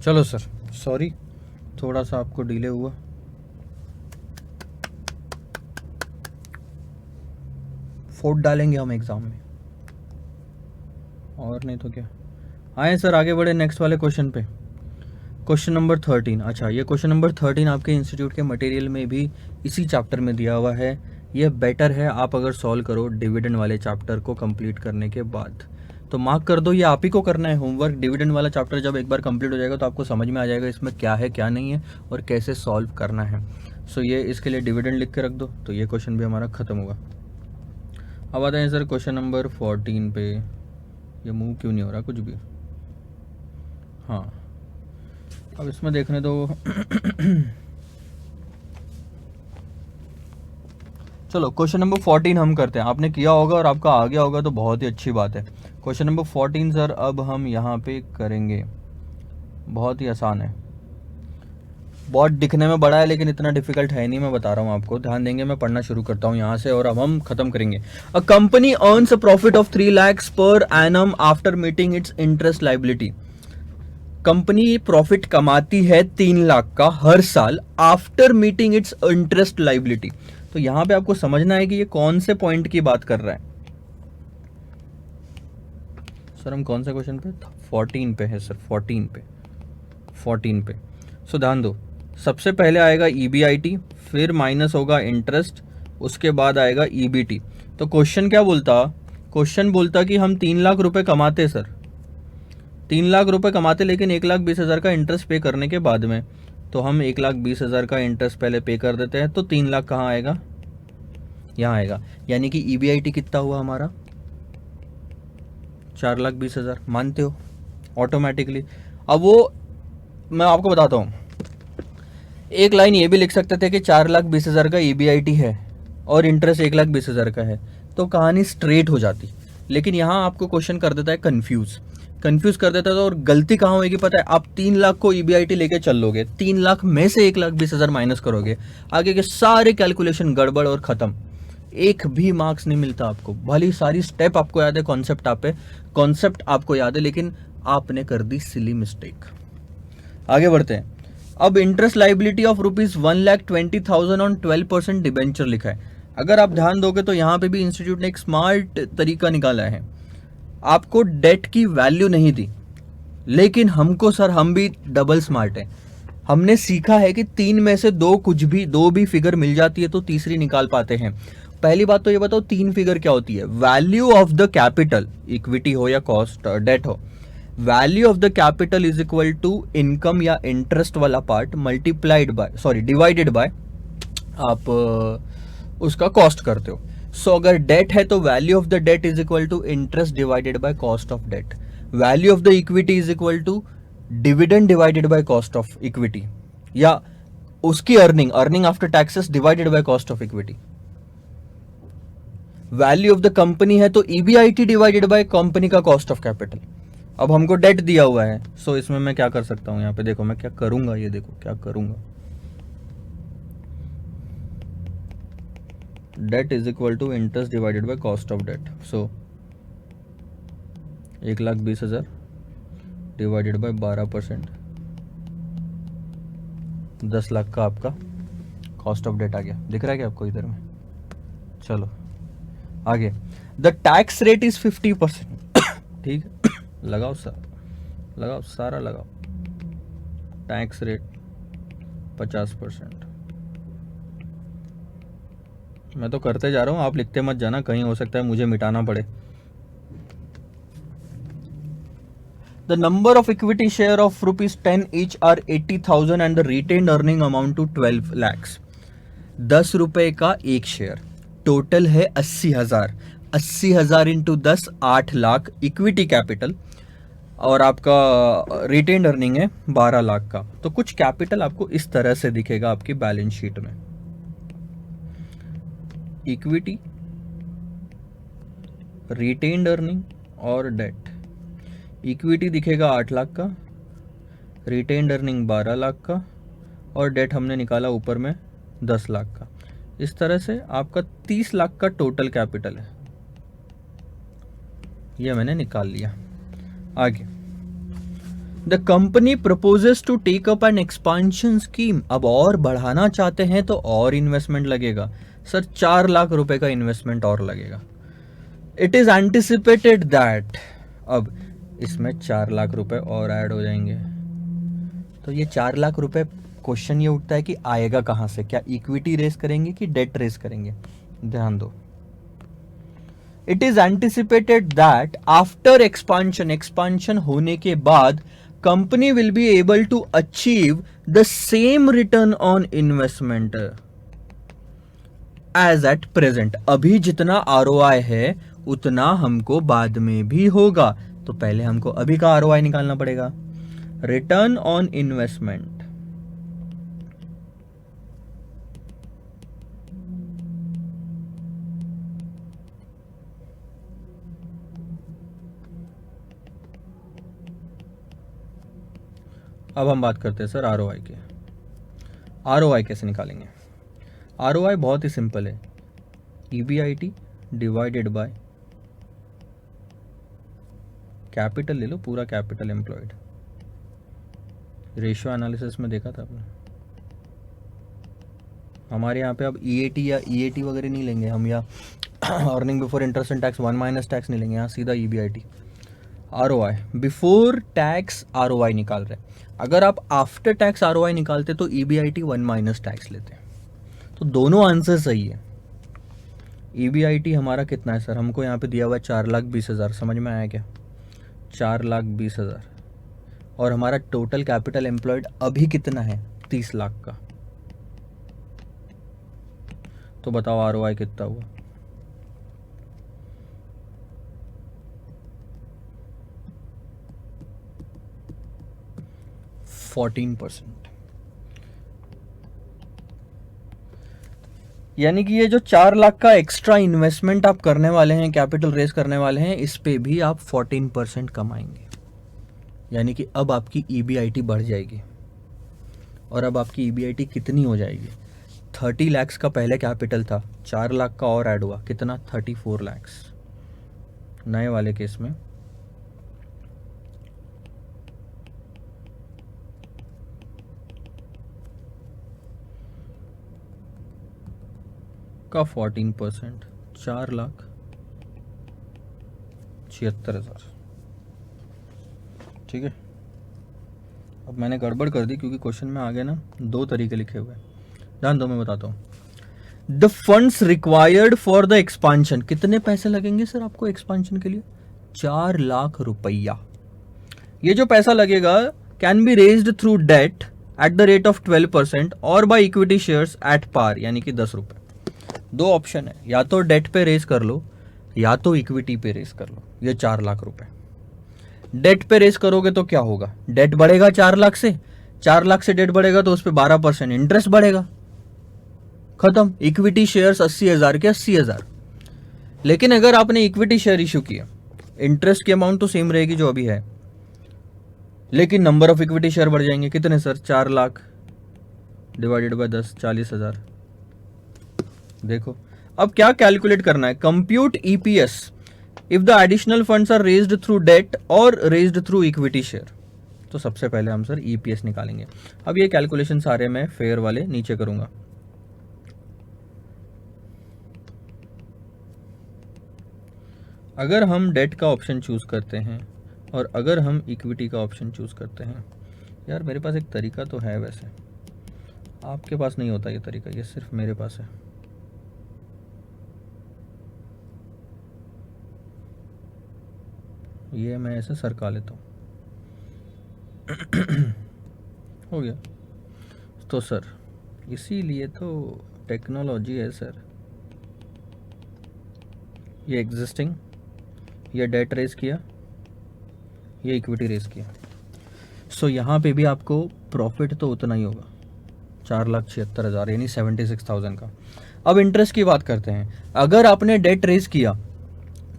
चलो सर, सॉरी थोड़ा सा आपको डिले हुआ। फोर्थ डालेंगे हम एग्जाम में, और नहीं तो क्या। आए सर आगे बढ़े नेक्स्ट वाले क्वेश्चन पे। Question number 13। अच्छा, ये क्वेश्चन नंबर 13 आपके इंस्टीट्यूट के मटेरियल में भी इसी चैप्टर में दिया हुआ है। ये बेटर है आप अगर सॉल्व करो डिविडेंड वाले चैप्टर को कंप्लीट करने के बाद, तो मार्क कर दो, ये आप ही को करना है होमवर्क। डिविडेंड वाला चैप्टर जब एक बार कंप्लीट हो जाएगा तो आपको समझ में आ जाएगा इसमें क्या है क्या नहीं है और कैसे सॉल्व करना है। सो ये इसके लिए डिविडेंड लिख के रख दो, तो ये क्वेश्चन भी हमारा ख़त्म होगा। अब आते हैं सर क्वेश्चन नंबर 14 पे। ये मूव क्यों नहीं हो रहा कुछ भी। हाँ, अब इसमें देखने दो। चलो क्वेश्चन नंबर 14 हम करते हैं। आपने किया होगा और आपका आ गया होगा तो बहुत ही अच्छी बात है। क्वेश्चन नंबर 14 सर अब हम यहाँ पे करेंगे, बहुत ही आसान है, बहुत दिखने में बड़ा है लेकिन इतना डिफिकल्ट है नहीं, मैं बता रहा हूँ आपको, ध्यान देंगे। मैं पढ़ना शुरू करता हूँ यहाँ से और अब हम खत्म करेंगे। A company earns a profit of 3 lakhs per annum after meeting it's interest liability. Company profit कमाती है 3 लाख का हर साल after meeting it's interest liability. तो यहां पे आपको समझना है कि ये कौन से पॉइंट की बात कर रहा है। सर हम कौन से क्वेश्चन पे? 14 पे है सर, 14 पे। सो ध्यान दो, सबसे पहले आएगा EBIT, फिर माइनस होगा इंटरेस्ट, उसके बाद आएगा EBT। तो क्वेश्चन क्या बोलता? क्वेश्चन बोलता कि हम 3 लाख रुपए कमाते सर, 3 लाख रुपए कमाते, लेकिन 1,20,000 का इंटरेस्ट पे करने के बाद में, तो हम 1,20,000 का इंटरेस्ट पहले पे कर देते हैं, तो 3 लाख कहाँ आएगा? यहाँ आएगा। यानी कि EBIT कितना हुआ हमारा? 4,20,000। मानते हो ऑटोमेटिकली? अब वो मैं आपको बताता हूँ, एक लाइन ये भी लिख सकते थे कि 4,20,000 का EBIT है और इंटरेस्ट 1,20,000 का है, तो कहानी स्ट्रेट हो जाती। लेकिन यहाँ आपको क्वेश्चन कर देता है कंफ्यूज कर देता है। और गलती कहाँ होगी पता है? आप 3 लाख को EBIT लेके चल लोगे, 3 लाख में से 1,20,000 माइनस करोगे, आगे के सारे कैलकुलेशन गड़बड़ और खत्म, एक भी मार्क्स नहीं मिलता आपको। भली सारी स्टेप आपको याद है, कॉन्सेप्ट आपको याद है, लेकिन आपने कर दी सिली मिस्टेक। आगे बढ़ते हैं। अब interest liability of ₹1,20,000 on 12% debenture लिखा है। अगर आप ध्यान दोगे तो यहाँ पे भी इंस्टीट्यूट ने एक स्मार्ट तरीका निकाला है। आपको डेट की वैल्यू नहीं दी, लेकिन हमको सर, हम भी डबल स्मार्ट है, हमने सीखा है कि 3 में से 2 भी फिगर मिल जाती है तो तीसरी निकाल पाते हैं। पहली बात तो ये बताओ 3 फिगर क्या होती है? Value of the capital, equity हो या कॉस्ट डेट हो, value of the capital is equal to income या इंटरेस्ट वाला पार्ट डिवाइडेड बाय आप उसका कॉस्ट करते हो। सो अगर डेट है तो value of the debt is equal to interest divided by cost of debt. Value of the equity is equal to dividend divided by cost of equity, या उसकी earning after taxes divided by cost of equity. Value of the company है तो EBIT divided by company का cost of capital. अब हमको date दिया हुआ है, सो इसमें मैं क्या कर सकता हूं? यहाँ पे देखो मैं क्या करूंगा, ये देखो क्या करूंगा। Debt is equal to interest divided by cost of debt. So 1,20,000 divided by 12%, 10 lakh का आपका कॉस्ट ऑफ डेट आ गया। दिख रहा है क्या आपको इधर में? चलो आगे। The tax rate is 50%। ठीक है, लगाओ सारा लगाओ। Tax rate 50%। मैं तो करते जा रहा हूं, आप लिखते मत जाना, कहीं हो सकता है मुझे मिटाना पड़े। The number of equity share of ₹10 each are 80,000 and the retained earning amount to 12 lakhs। 10 रुपए का एक शेयर, टोटल है 80,000। 80,000 इंटू 10, 8 लाख इक्विटी कैपिटल, और आपका रिटेन्ड अर्निंग है 12 लाख का। तो कुछ कैपिटल आपको इस तरह से दिखेगा आपकी बैलेंस शीट में। इक्विटी, रिटेन्ड अर्निंग और डेट। इक्विटी दिखेगा 8 लाख का, रिटेन्ड अर्निंग 12 लाख का, और डेट हमने निकाला ऊपर में 10 लाख का। इस तरह से आपका 30 लाख का टोटल कैपिटल है, ये मैंने निकाल लिया। आगे the company proposes to take up an expansion scheme, अब और बढ़ाना चाहते हैं तो और इन्वेस्टमेंट लगेगा सर, 4 लाख रुपए का इन्वेस्टमेंट और लगेगा। इट इज एंटिसिपेटेड दैट, अब इसमें 4 लाख रुपए और ऐड हो जाएंगे, तो ये 4 लाख रुपए क्वेश्चन ये उठता है कि आएगा कहां से, क्या इक्विटी रेस करेंगे कि डेट रेस करेंगे, ध्यान दो। It is anticipated that after expansion होने के बाद company will be able to achieve the same return on investment as at present, अभी जितना ROI है उतना हमको बाद में भी होगा, तो पहले हमको अभी का ROI निकालना पड़ेगा, रिटर्न ऑन इन्वेस्टमेंट। अब हम बात करते हैं सर ROI के। ROI कैसे निकालेंगे? ROI बहुत ही सिंपल है, EBIT डिवाइडेड बाय कैपिटल, ले लो पूरा कैपिटल एम्प्लॉयड, रेशियो एनालिसिस में देखा था आपने। हमारे यहाँ पे अब EAT या EAT वगैरह नहीं लेंगे हम, या earning before interest and tax 1 minus tax नहीं लेंगे, यहाँ सीधा EBIT। ROI before tax ROI निकाल रहे, अगर आप आफ्टर टैक्स ROI निकालते तो EBIT 1 माइनस टैक्स लेते, तो दोनों आंसर सही है। EBIT हमारा कितना है सर, हमको यहाँ पे दिया हुआ है 4,20,000, समझ में आया क्या? 4,20,000, और हमारा टोटल कैपिटल एम्प्लॉयड अभी कितना है? 30 लाख का, तो बताओ ROI कितना हुआ? %14। यानी कि ये जो 4 लाख का एक्स्ट्रा इन्वेस्टमेंट आप करने वाले हैं, कैपिटल रेस करने वाले हैं, इस पे भी आप 14% कमाएंगे, यानी कि अब आपकी EBIT बढ़ जाएगी। और अब आपकी EBIT कितनी हो जाएगी? 30 लाख का पहले कैपिटल था, 4 लाख का और ऐड हुआ, कितना? 34 लाख नए वाले केस में। का 14%, 4,76,000, ठीक है। अब मैंने गड़बड़ कर दी क्योंकि क्वेश्चन में आगे ना 2 तरीके लिखे हुए हैं, ध्यान दो मैं बताता हूँ। The funds required for the expansion, कितने पैसे लगेंगे सर आपको एक्सपांशन के लिए? 4 लाख रुपया। ये जो पैसा लगेगा can be raised through debt at the rate of 12% और by equity shares at par, यानी कि 10 रुपए। 2 ऑप्शन है, या तो डेट पे रेस कर लो या तो इक्विटी पे रेस कर लो। ये 4 लाख रुपए डेट पे रेस करोगे तो क्या होगा? डेट बढ़ेगा 4 लाख से, 4 लाख से डेट बढ़ेगा तो उस पर 12% इंटरेस्ट बढ़ेगा, खत्म। इक्विटी शेयर्स 80,000 के 80,000। लेकिन अगर आपने इक्विटी शेयर इशू किया, इंटरेस्ट की अमाउंट तो सेम रहेगी जो अभी है, लेकिन नंबर ऑफ इक्विटी शेयर बढ़ जाएंगे। कितने सर? 4 lakh divided by 10, 40,000। देखो अब क्या कैलकुलेट करना है, compute EPS if the additional funds are raised through debt और रेज्ड थ्रू इक्विटी शेयर। तो सबसे पहले हम सर EPS निकालेंगे। अब ये कैलकुलेशन सारे मैं फेयर वाले नीचे करूंगा। अगर हम डेट का ऑप्शन चूज करते हैं और अगर हम इक्विटी का ऑप्शन चूज करते हैं, यार मेरे पास एक तरीका तो है, वैसे आपके पास नहीं होता ये तरीका, ये सिर्फ मेरे पास है। ये मैं ऐसे सरका लेता हूँ हो गया। तो सर इसीलिए तो टेक्नोलॉजी है सर। ये एग्जिस्टिंग, ये डेट रेस किया, ये इक्विटी रेस किया। सो यहाँ पे भी आपको प्रॉफिट तो उतना ही होगा, 4,76,000 यानी 76,000 का। अब इंटरेस्ट की बात करते हैं। अगर आपने डेट रेस किया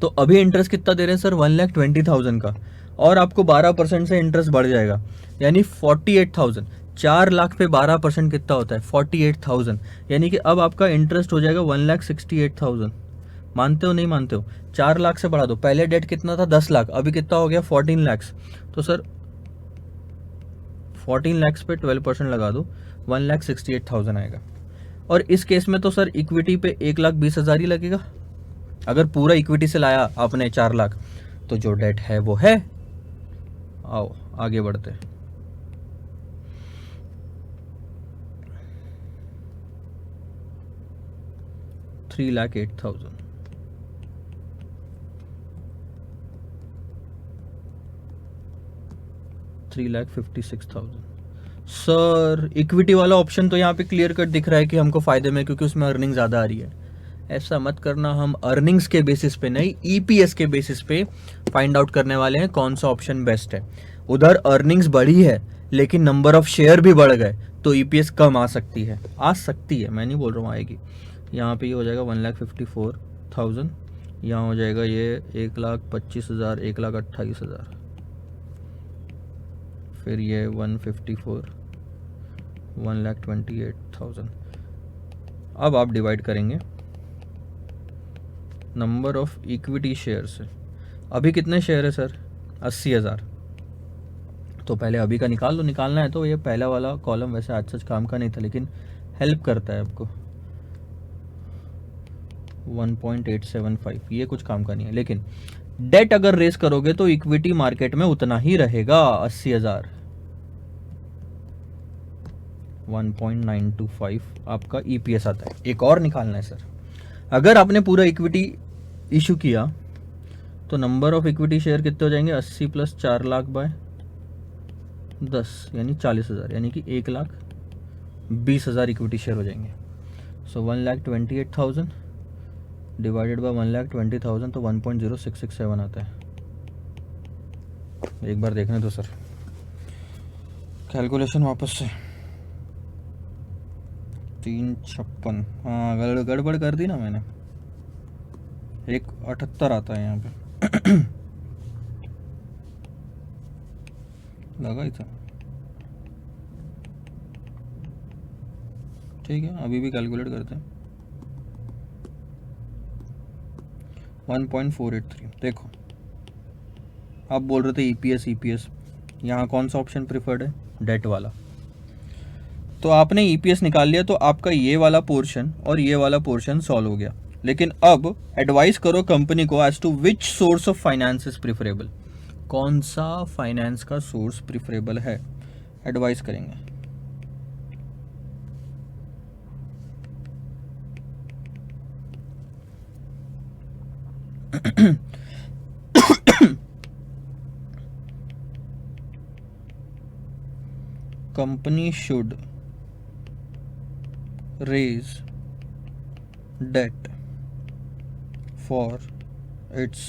तो अभी इंटरेस्ट कितना दे रहे हैं सर? 1,20,000 का, और आपको 12% से इंटरेस्ट बढ़ जाएगा, यानी 48,000। 4 लाख पे 12% कितना होता है? 48,000। यानी कि अब आपका इंटरेस्ट हो जाएगा 1,68,000। मानते हो नहीं मानते हो? 4 लाख से बढ़ा दो, पहले डेट कितना था? 10 लाख, अभी कितना हो गया? 14 लाख। तो सर 14 लैक्स पे 12% लगा दो, 1,68,000 आएगा। और इस केस में तो सर इक्विटी पे 1,20,000 ही लगेगा। अगर पूरा इक्विटी से लाया आपने 4 लाख, तो जो डेट है वो है। आओ आगे बढ़ते हैं। $3,08,000, $3,56,000। सर इक्विटी वाला ऑप्शन तो यहाँ पे क्लियर कट दिख रहा है कि हमको फायदे में, क्योंकि उसमें अर्निंग ज़्यादा आ रही है। ऐसा मत करना, हम अर्निंग्स के बेसिस पे नहीं, ईपीएस के बेसिस पे फाइंड आउट करने वाले हैं कौन सा ऑप्शन बेस्ट है। उधर अर्निंग्स बढ़ी है लेकिन नंबर ऑफ शेयर भी बढ़ गए, तो ईपीएस कम आ सकती है, मैं नहीं बोल रहा हूँ आएगी। यहाँ पे ये हो जाएगा 1,54,000, यहाँ हो जाएगा ये 1,25,000, 1,28,000, फिर ये 154, 1,28,000। अब आप डिवाइड करेंगे नंबर ऑफ इक्विटी शेयर से। अभी कितने शेयर है सर? 80,000। तो पहले अभी का निकाल लो, निकालना है तो। ये पहला वाला कॉलम वैसे आज सच काम का नहीं था, लेकिन हेल्प करता है आपको। 1.875, ये कुछ काम का नहीं है, लेकिन डेट अगर रेस करोगे तो इक्विटी मार्केट में उतना ही रहेगा, 80,000। 1.925 आपका ईपीएस आता है। एक और निकालना है सर, अगर आपने पूरा इक्विटी इशू किया तो नंबर ऑफ इक्विटी शेयर कितने हो जाएंगे? 80 + 4 लाख बाय 10 यानी 40,000, यानी कि 1,20,000 इक्विटी शेयर हो जाएंगे। सो 1,28,000 डिवाइडेड बाय 1,20,000, तो 1.0667 आता है। एक बार देखने दो सर, कैलकुलेशन वापस से। 356, हाँ गड़बड़ कर दी ना मैंने। 1,78 आता है यहाँ पे। लगा ही था। ठीक है, अभी भी कैलकुलेट करते हैं। 1.483। देखो आप बोल रहे थे ईपीएस, यहाँ कौन सा ऑप्शन प्रिफर्ड है? डेट वाला। तो आपने ईपीएस निकाल लिया, तो आपका ये वाला पोर्शन और ये वाला पोर्शन सॉल्व हो गया। लेकिन अब एडवाइस करो कंपनी को as to which source of finance is preferable. कौन सा फाइनेंस का सोर्स प्रिफरेबल है, एडवाइस करेंगे। Company should raise debt for its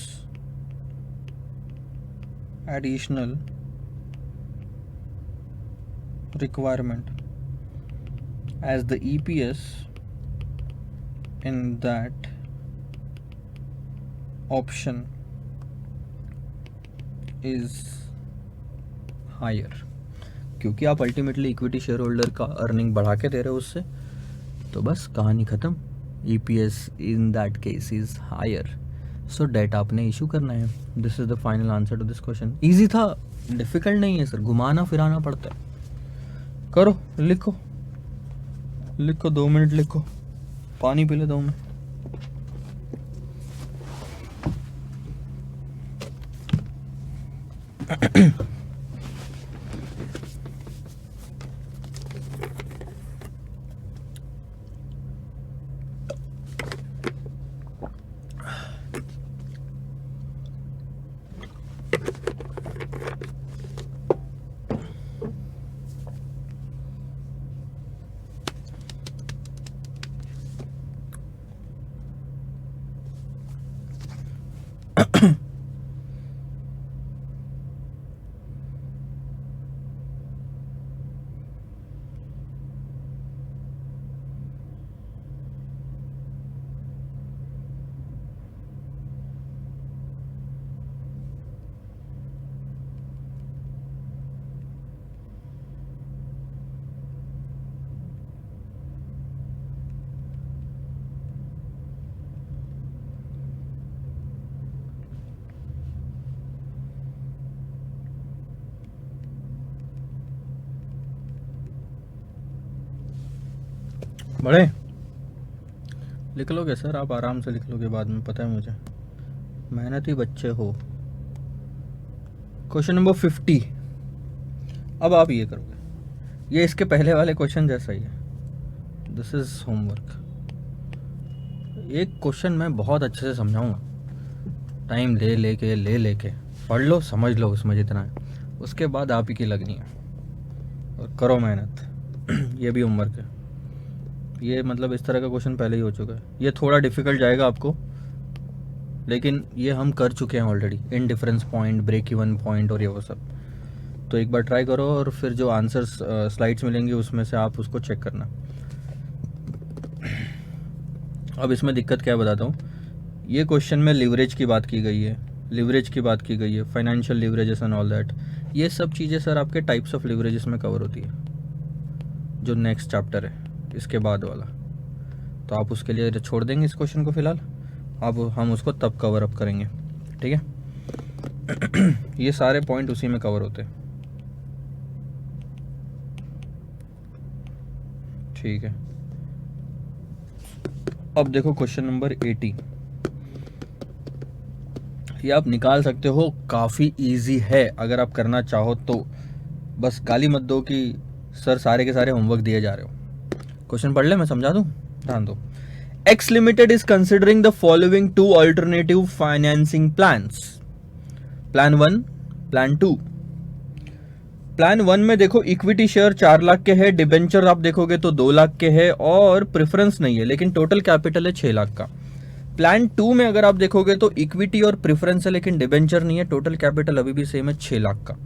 additional requirement, as the EPS in that option is higher। क्योंकि आप अल्टीमेटली इक्विटी शेयर होल्डर का earning बढ़ा के दे रहे हो उससे, तो बस कहानी ख़त्म। EPS in that case is higher, so debt आपने इशू करना है। This is the final answer to this question. Easy था, डिफ़िकल्ट नहीं है सर, घुमाना फिराना पड़ता है। करो, लिखो 2 मिनट लिखो, पानी पी ले 2 मिनट। बड़े लिख लोगे सर, आप आराम से लिख लोगे बाद में, पता है मुझे, मेहनती बच्चे हो। Question number 50। अब आप ये करोगे, ये इसके पहले वाले क्वेश्चन जैसा ही है। This is homework. एक क्वेश्चन मैं बहुत अच्छे से समझाऊंगा, टाइम ले लेके पढ़ लो, समझ लो उसमें जितना है, उसके बाद आप ही की लगनी है और करो मेहनत। ये भी होमवर्क है। ये मतलब इस तरह का क्वेश्चन पहले ही हो चुका है। ये थोड़ा डिफिकल्ट जाएगा आपको, लेकिन ये हम कर चुके हैं already, in difference point, break even point और ये वो सब। तो एक बार ट्राई करो और फिर जो आंसर्स स्लाइड्स मिलेंगी उसमें से आप उसको चेक करना। अब इसमें दिक्कत क्या है बताता हूँ। ये क्वेश्चन में लिवरेज की बात की गई है, लिवरेज की बात की गई है, financial leverages and all that. ये सब चीज़ें सर आपके टाइप्स ऑफ लिवरेजेस में कवर होती है, जो नेक्स्ट चैप्टर है इसके बाद वाला। तो आप उसके लिए छोड़ देंगे इस क्वेश्चन को फिलहाल, अब हम उसको तब कवर अप करेंगे, ठीक है। ये सारे पॉइंट उसी में कवर होते हैं, ठीक है। अब देखो क्वेश्चन नंबर 80। ये आप निकाल सकते हो, काफ़ी इजी है अगर आप करना चाहो तो। बस गाली मत दो कि सर सारे के सारे होमवर्क दिए जा रहे हो। क्वेश्चन पढ़ ले, मैं समझा दूं, ध्यान दो। X Limited is considering the following two alternative financing plans. Plan 1, Plan 2. Plan 1 में देखो इक्विटी शेयर 4 लाख के है, डिबेंचर आप देखोगे तो 2 लाख के है और प्रेफरेंस नहीं है, लेकिन टोटल कैपिटल है 6 लाख का। प्लान 2 में अगर आप देखोगे तो इक्विटी और प्रेफरेंस है लेकिन डिबेंचर नहीं है, टोटल कैपिटल अभी भी सेम है 6 लाख का।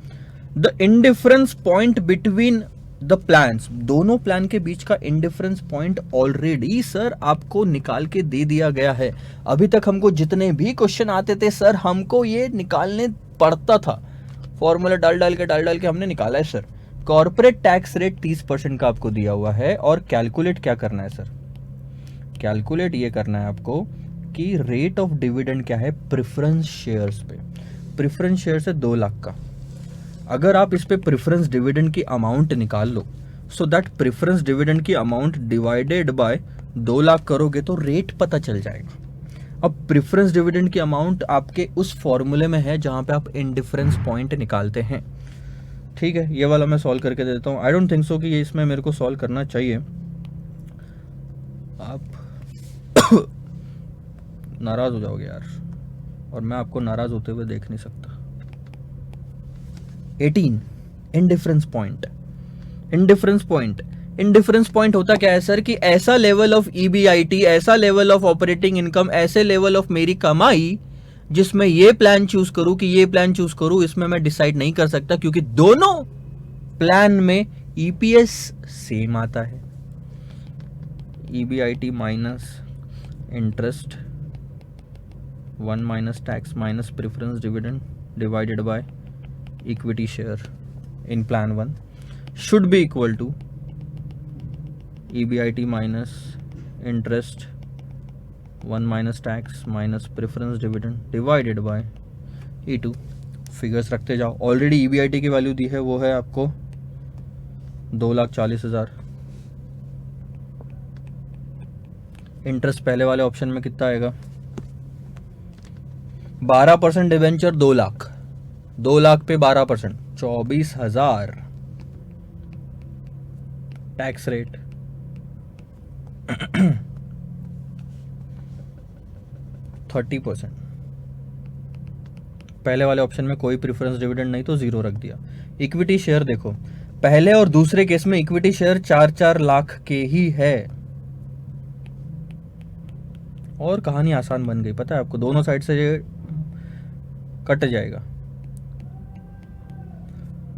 The indifference point between the plans, दोनों प्लान के बीच का इंडिफरेंस पॉइंट ऑलरेडी सर आपको निकाल के दे दिया गया है। अभी तक हमको जितने भी क्वेश्चन आते थे सर, हमको ये निकालने पड़ता था, फॉर्मूला डाल डाल के हमने निकाला है सर। कॉर्पोरेट टैक्स रेट 30% का आपको दिया हुआ है और कैलकुलेट क्या करना है सर, कैलकुलेट ये करना है आपको कि रेट ऑफ डिविडेंड क्या है प्रेफरेंस शेयर्स पे। प्रेफरेंस शेयर है 2 लाख का, अगर आप इस पे प्रेफरेंस डिविडेंड की अमाउंट निकाल लो, सो दैट प्रेफरेंस डिविडेंड की अमाउंट डिवाइडेड बाय 2 लाख करोगे तो रेट पता चल जाएगा। अब प्रेफरेंस डिविडेंड की अमाउंट आपके उस फॉर्मूले में है जहां पे आप इंडिफरेंस पॉइंट निकालते हैं, ठीक है। ये वाला मैं सॉल्व करके दे देता हूं। आई डोंट थिंक सो कि ये इसमें मेरे को सॉल्व करना चाहिए। आप नाराज हो जाओगे यार, और मैं आपको नाराज होते हुए देख नहीं सकता। 18 इंडिफरेंस पॉइंट। इंडिफरेंस पॉइंट होता क्या है सर कि ऐसा लेवल ऑफ ईबीआईटी, ऐसा लेवल ऑफ ऑपरेटिंग इनकम, ऐसे लेवल ऑफ मेरी कमाई जिसमें ये प्लान चूज करूं कि ये प्लान चूज करूं, इसमें मैं डिसाइड नहीं कर सकता क्योंकि दोनों प्लान में ईपीएस सेम आता है। EBIT minus interest 1 minus tax minus preference dividend divided by equity share in plan 1 should be equal to EBIT minus interest 1 minus tax minus preference dividend divided by E2। Figures रखते जाओ। Already EBIT की value दी है, वो है आपको 2,40,000। Interest पहले वाले option में कितना आएगा, 12% डिवेंचर 2 लाख, 2 लाख पे 12% 24,000। Tax rate 30%। पहले वाले ऑप्शन में कोई प्रेफरेंस डिविडेंड नहीं तो 0 रख दिया। इक्विटी शेयर देखो, पहले और दूसरे केस में इक्विटी शेयर 4-4 लाख के ही है और कहानी आसान बन गई। पता है आपको, दोनों साइड से ये कट जाएगा।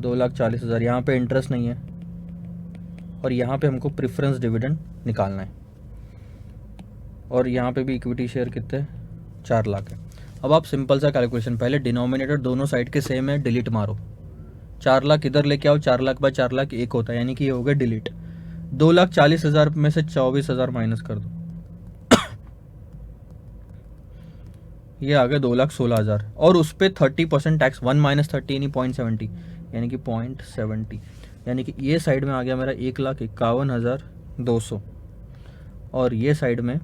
2,40,000, यहाँ पे इंटरेस्ट नहीं है और यहाँ पे हमको प्रेफरेंस डिविडेंड निकालना है और यहाँ पे भी इक्विटी शेयर कितने 4 लाख है। अब आप सिंपल सा कैलकुलेशन, पहले डिनोमिनेटर दोनों साइड के सेम है, डिलीट मारो। 4 लाख इधर लेके आओ, 4 लाख बाय 4 लाख 1 होता है, यानी कि ये हो गया डिलीट। 2,40,000 में से 24,000 माइनस कर दो, ये आ गया 2,16,000 और उस पर 30% टैक्स, 1 माइनस 30 यानी 0.70 यानी कि 0.70, यानी कि ये साइड में आ गया मेरा 1,51,200 और ये साइड में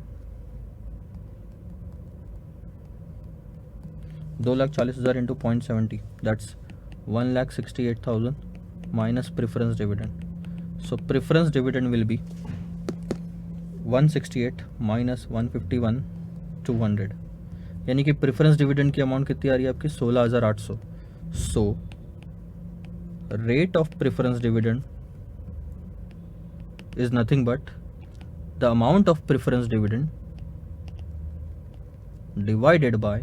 2,40,000 into 0.70 that's 1,68,000 minus preference dividend. So preference dividend will be 168 minus 151 200. यानी कि प्रेफरेंस डिविडेंड की अमाउंट कितनी आ रही है आपकी 16,800. So rate of preference dividend is nothing but the amount of preference dividend divided bye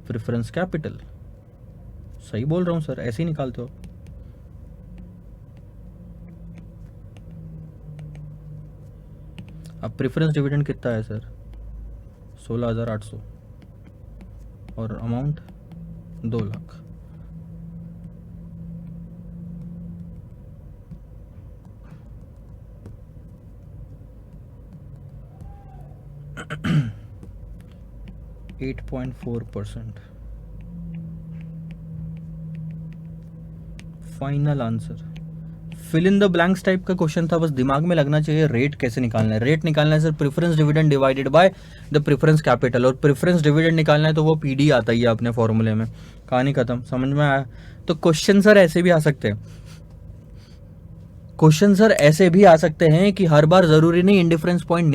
preference capital. सही बोल रहा हूं सर, ऐसे ही निकालते हो. अब प्रेफरेंस डिविडेंड कितना है सर 16,800 और amount 2 lakh. .4%. Final answer. Fill in the blanks type का क्वेश्चन था, बस दिमाग में लगना चाहिए रेट कैसे निकालना है. रेट निकालना है sir preference dividend divided by the preference capital, और प्रेफरेंस डिविडेंड निकालना है तो वो पीडी आता ही है अपने फॉर्मूले में. कहानी खत्म. समझ में आया. तो क्वेश्चन सर ऐसे भी आ सकते हैं. क्वेश्चन सर ऐसे भी आ सकते हैं कि हर बार जरूरी नहीं इंडिफरेंस पॉइंट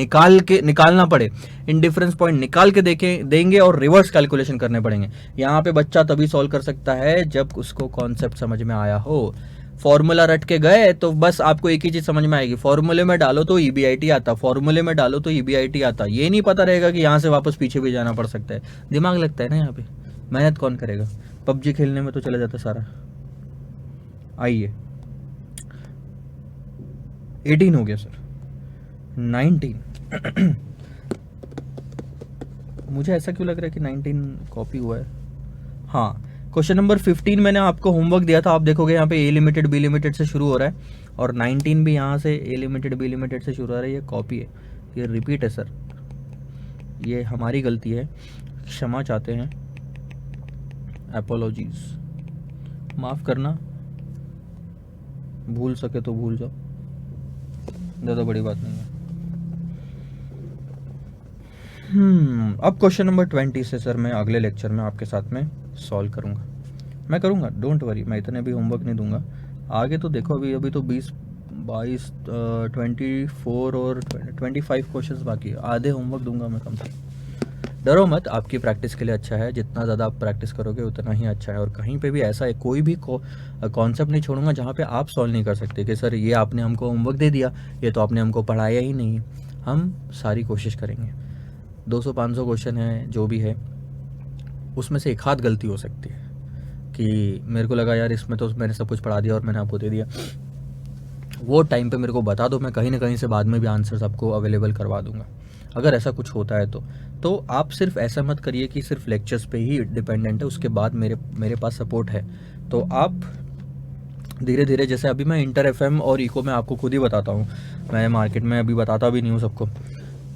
निकालना पड़े. इंडिफरेंस पॉइंट निकाल के देंगे और रिवर्स कैलकुलेशन करने पड़ेंगे. यहाँ पे बच्चा तभी सॉल्व कर सकता है जब उसको कॉन्सेप्ट समझ में आया हो. फॉर्मूला रट के गए तो बस आपको एक ही चीज समझ में आएगी, फॉर्मूले में डालो तो ईबीआईटी आता, फॉर्मूले में डालो तो ईबीआईटी आता. ये नहीं पता रहेगा कि यहाँ से वापस पीछे भी जाना पड़ सकता है. दिमाग लगता है ना यहाँ पे, मेहनत कौन करेगा. पबजी खेलने में तो चला जाता सारा. आइए 18 हो गया सर. 19 मुझे ऐसा क्यों लग रहा है कि 19 कॉपी हुआ है. हाँ, क्वेश्चन नंबर 15 मैंने आपको होमवर्क दिया था. आप देखोगे यहाँ पे ए लिमिटेड बी लिमिटेड से शुरू हो रहा है और 19 भी यहाँ से ए लिमिटेड बी लिमिटेड से शुरू हो रहा है. ये कॉपी है, ये रिपीट है सर. ये हमारी गलती है, क्षमा चाहते हैं, एपोलॉजीज, माफ़ करना. भूल सके तो भूल जाओ, ज़्यादा बड़ी बात नहीं है. अब क्वेश्चन नंबर 20 से सर मैं अगले लेक्चर में आपके साथ में सॉल्व करूंगा. मैं करूंगा, डोंट वरी. मैं इतने भी होमवर्क नहीं दूंगा. आगे तो देखो, अभी तो 20 22 24 और 25 क्वेश्चंस बाकी है. आधे होमवर्क दूंगा मैं कम से कम. डरो मत, आपकी प्रैक्टिस के लिए अच्छा है. जितना ज़्यादा आप प्रैक्टिस करोगे उतना ही अच्छा है. और कहीं पे भी ऐसा है, कोई भी कॉन्सेप्ट नहीं छोड़ूंगा जहाँ पे आप सॉल्व नहीं कर सकते कि सर ये आपने हमको होमवर्क दे दिया, ये तो आपने हमको पढ़ाया ही नहीं. हम सारी कोशिश करेंगे. 200-500 क्वेश्चन है जो भी है, उसमें से एक हाथ गलती हो सकती है कि मेरे को लगा यार इसमें तो मैंने सब कुछ पढ़ा दिया और मैंने आपको दे दिया. वो टाइम पे मेरे को बता दो, मैं कहीं ना कहीं से बाद में भी आंसर्स आपको अवेलेबल करवा दूंगा. अगर ऐसा कुछ होता है तो आप सिर्फ ऐसा मत करिए कि सिर्फ लेक्चर्स पे ही डिपेंडेंट है, उसके बाद मेरे पास सपोर्ट है. तो आप धीरे धीरे, जैसे अभी मैं इंटर एफएम और इको में आपको खुद ही बताता हूँ, मैं मार्केट में अभी बताता भी नहीं हूँ सबको.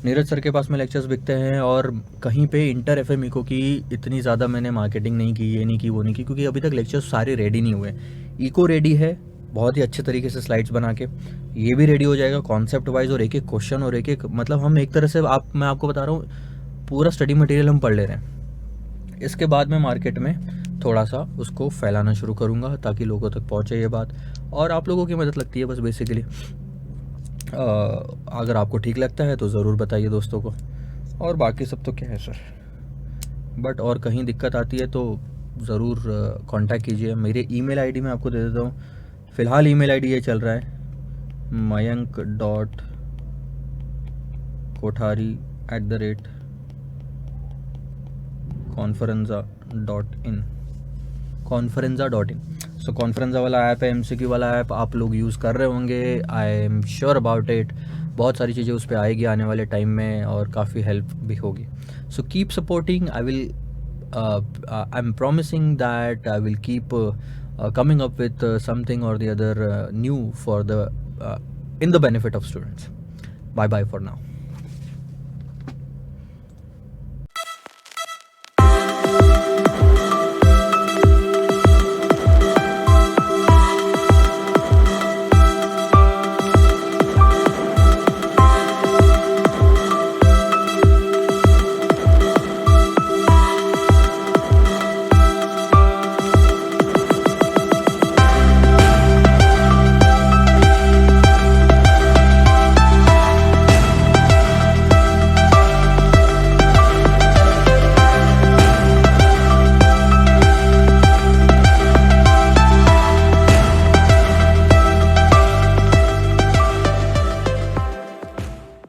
नीरज सर के पास में लेक्चर्स बिकते हैं और कहीं पे इंटर एफएम इको की इतनी ज़्यादा मैंने मार्केटिंग नहीं की, ये नहीं की, वो नहीं की, क्योंकि अभी तक लेक्चर्स सारे रेडी नहीं हुए. इको रेडी है बहुत ही अच्छे तरीके से स्लाइड्स बना के, ये भी रेडी हो जाएगा कॉन्सेप्ट वाइज, और एक एक क्वेश्चन और एक एक, मतलब हम एक तरह से मैं आपको बता रहा हूँ पूरा स्टडी मटेरियल हम पढ़ ले रहे हैं. इसके बाद मैं मार्केट में थोड़ा सा उसको फैलाना शुरू करूँगा ताकि लोगों तक पहुँचे ये बात, और आप लोगों की मदद लगती है बस बेसिकली. अगर आपको ठीक लगता है तो ज़रूर बताइए दोस्तों को, और बाकी सब तो क्या है सर. बट और कहीं दिक्कत आती है तो ज़रूर कांटेक्ट कीजिए. मेरे ईमेल आईडी मैं आपको दे देता हूँ. फ़िलहाल ईमेल आईडी ये चल रहा है mayank.kothari@conferenza.in. सो कॉन्फ्रेंजा वाला ऐप है, एमसीक्यू वाला ऐप आप लोग यूज़ कर रहे होंगे. I am sure about it. बहुत सारी चीज़ें उस पर आएगी आने वाले टाइम में और काफ़ी हेल्प भी होगी. So keep supporting. I am promising that I will keep coming up with something or the other new for the in the benefit of students. Bye bye for now.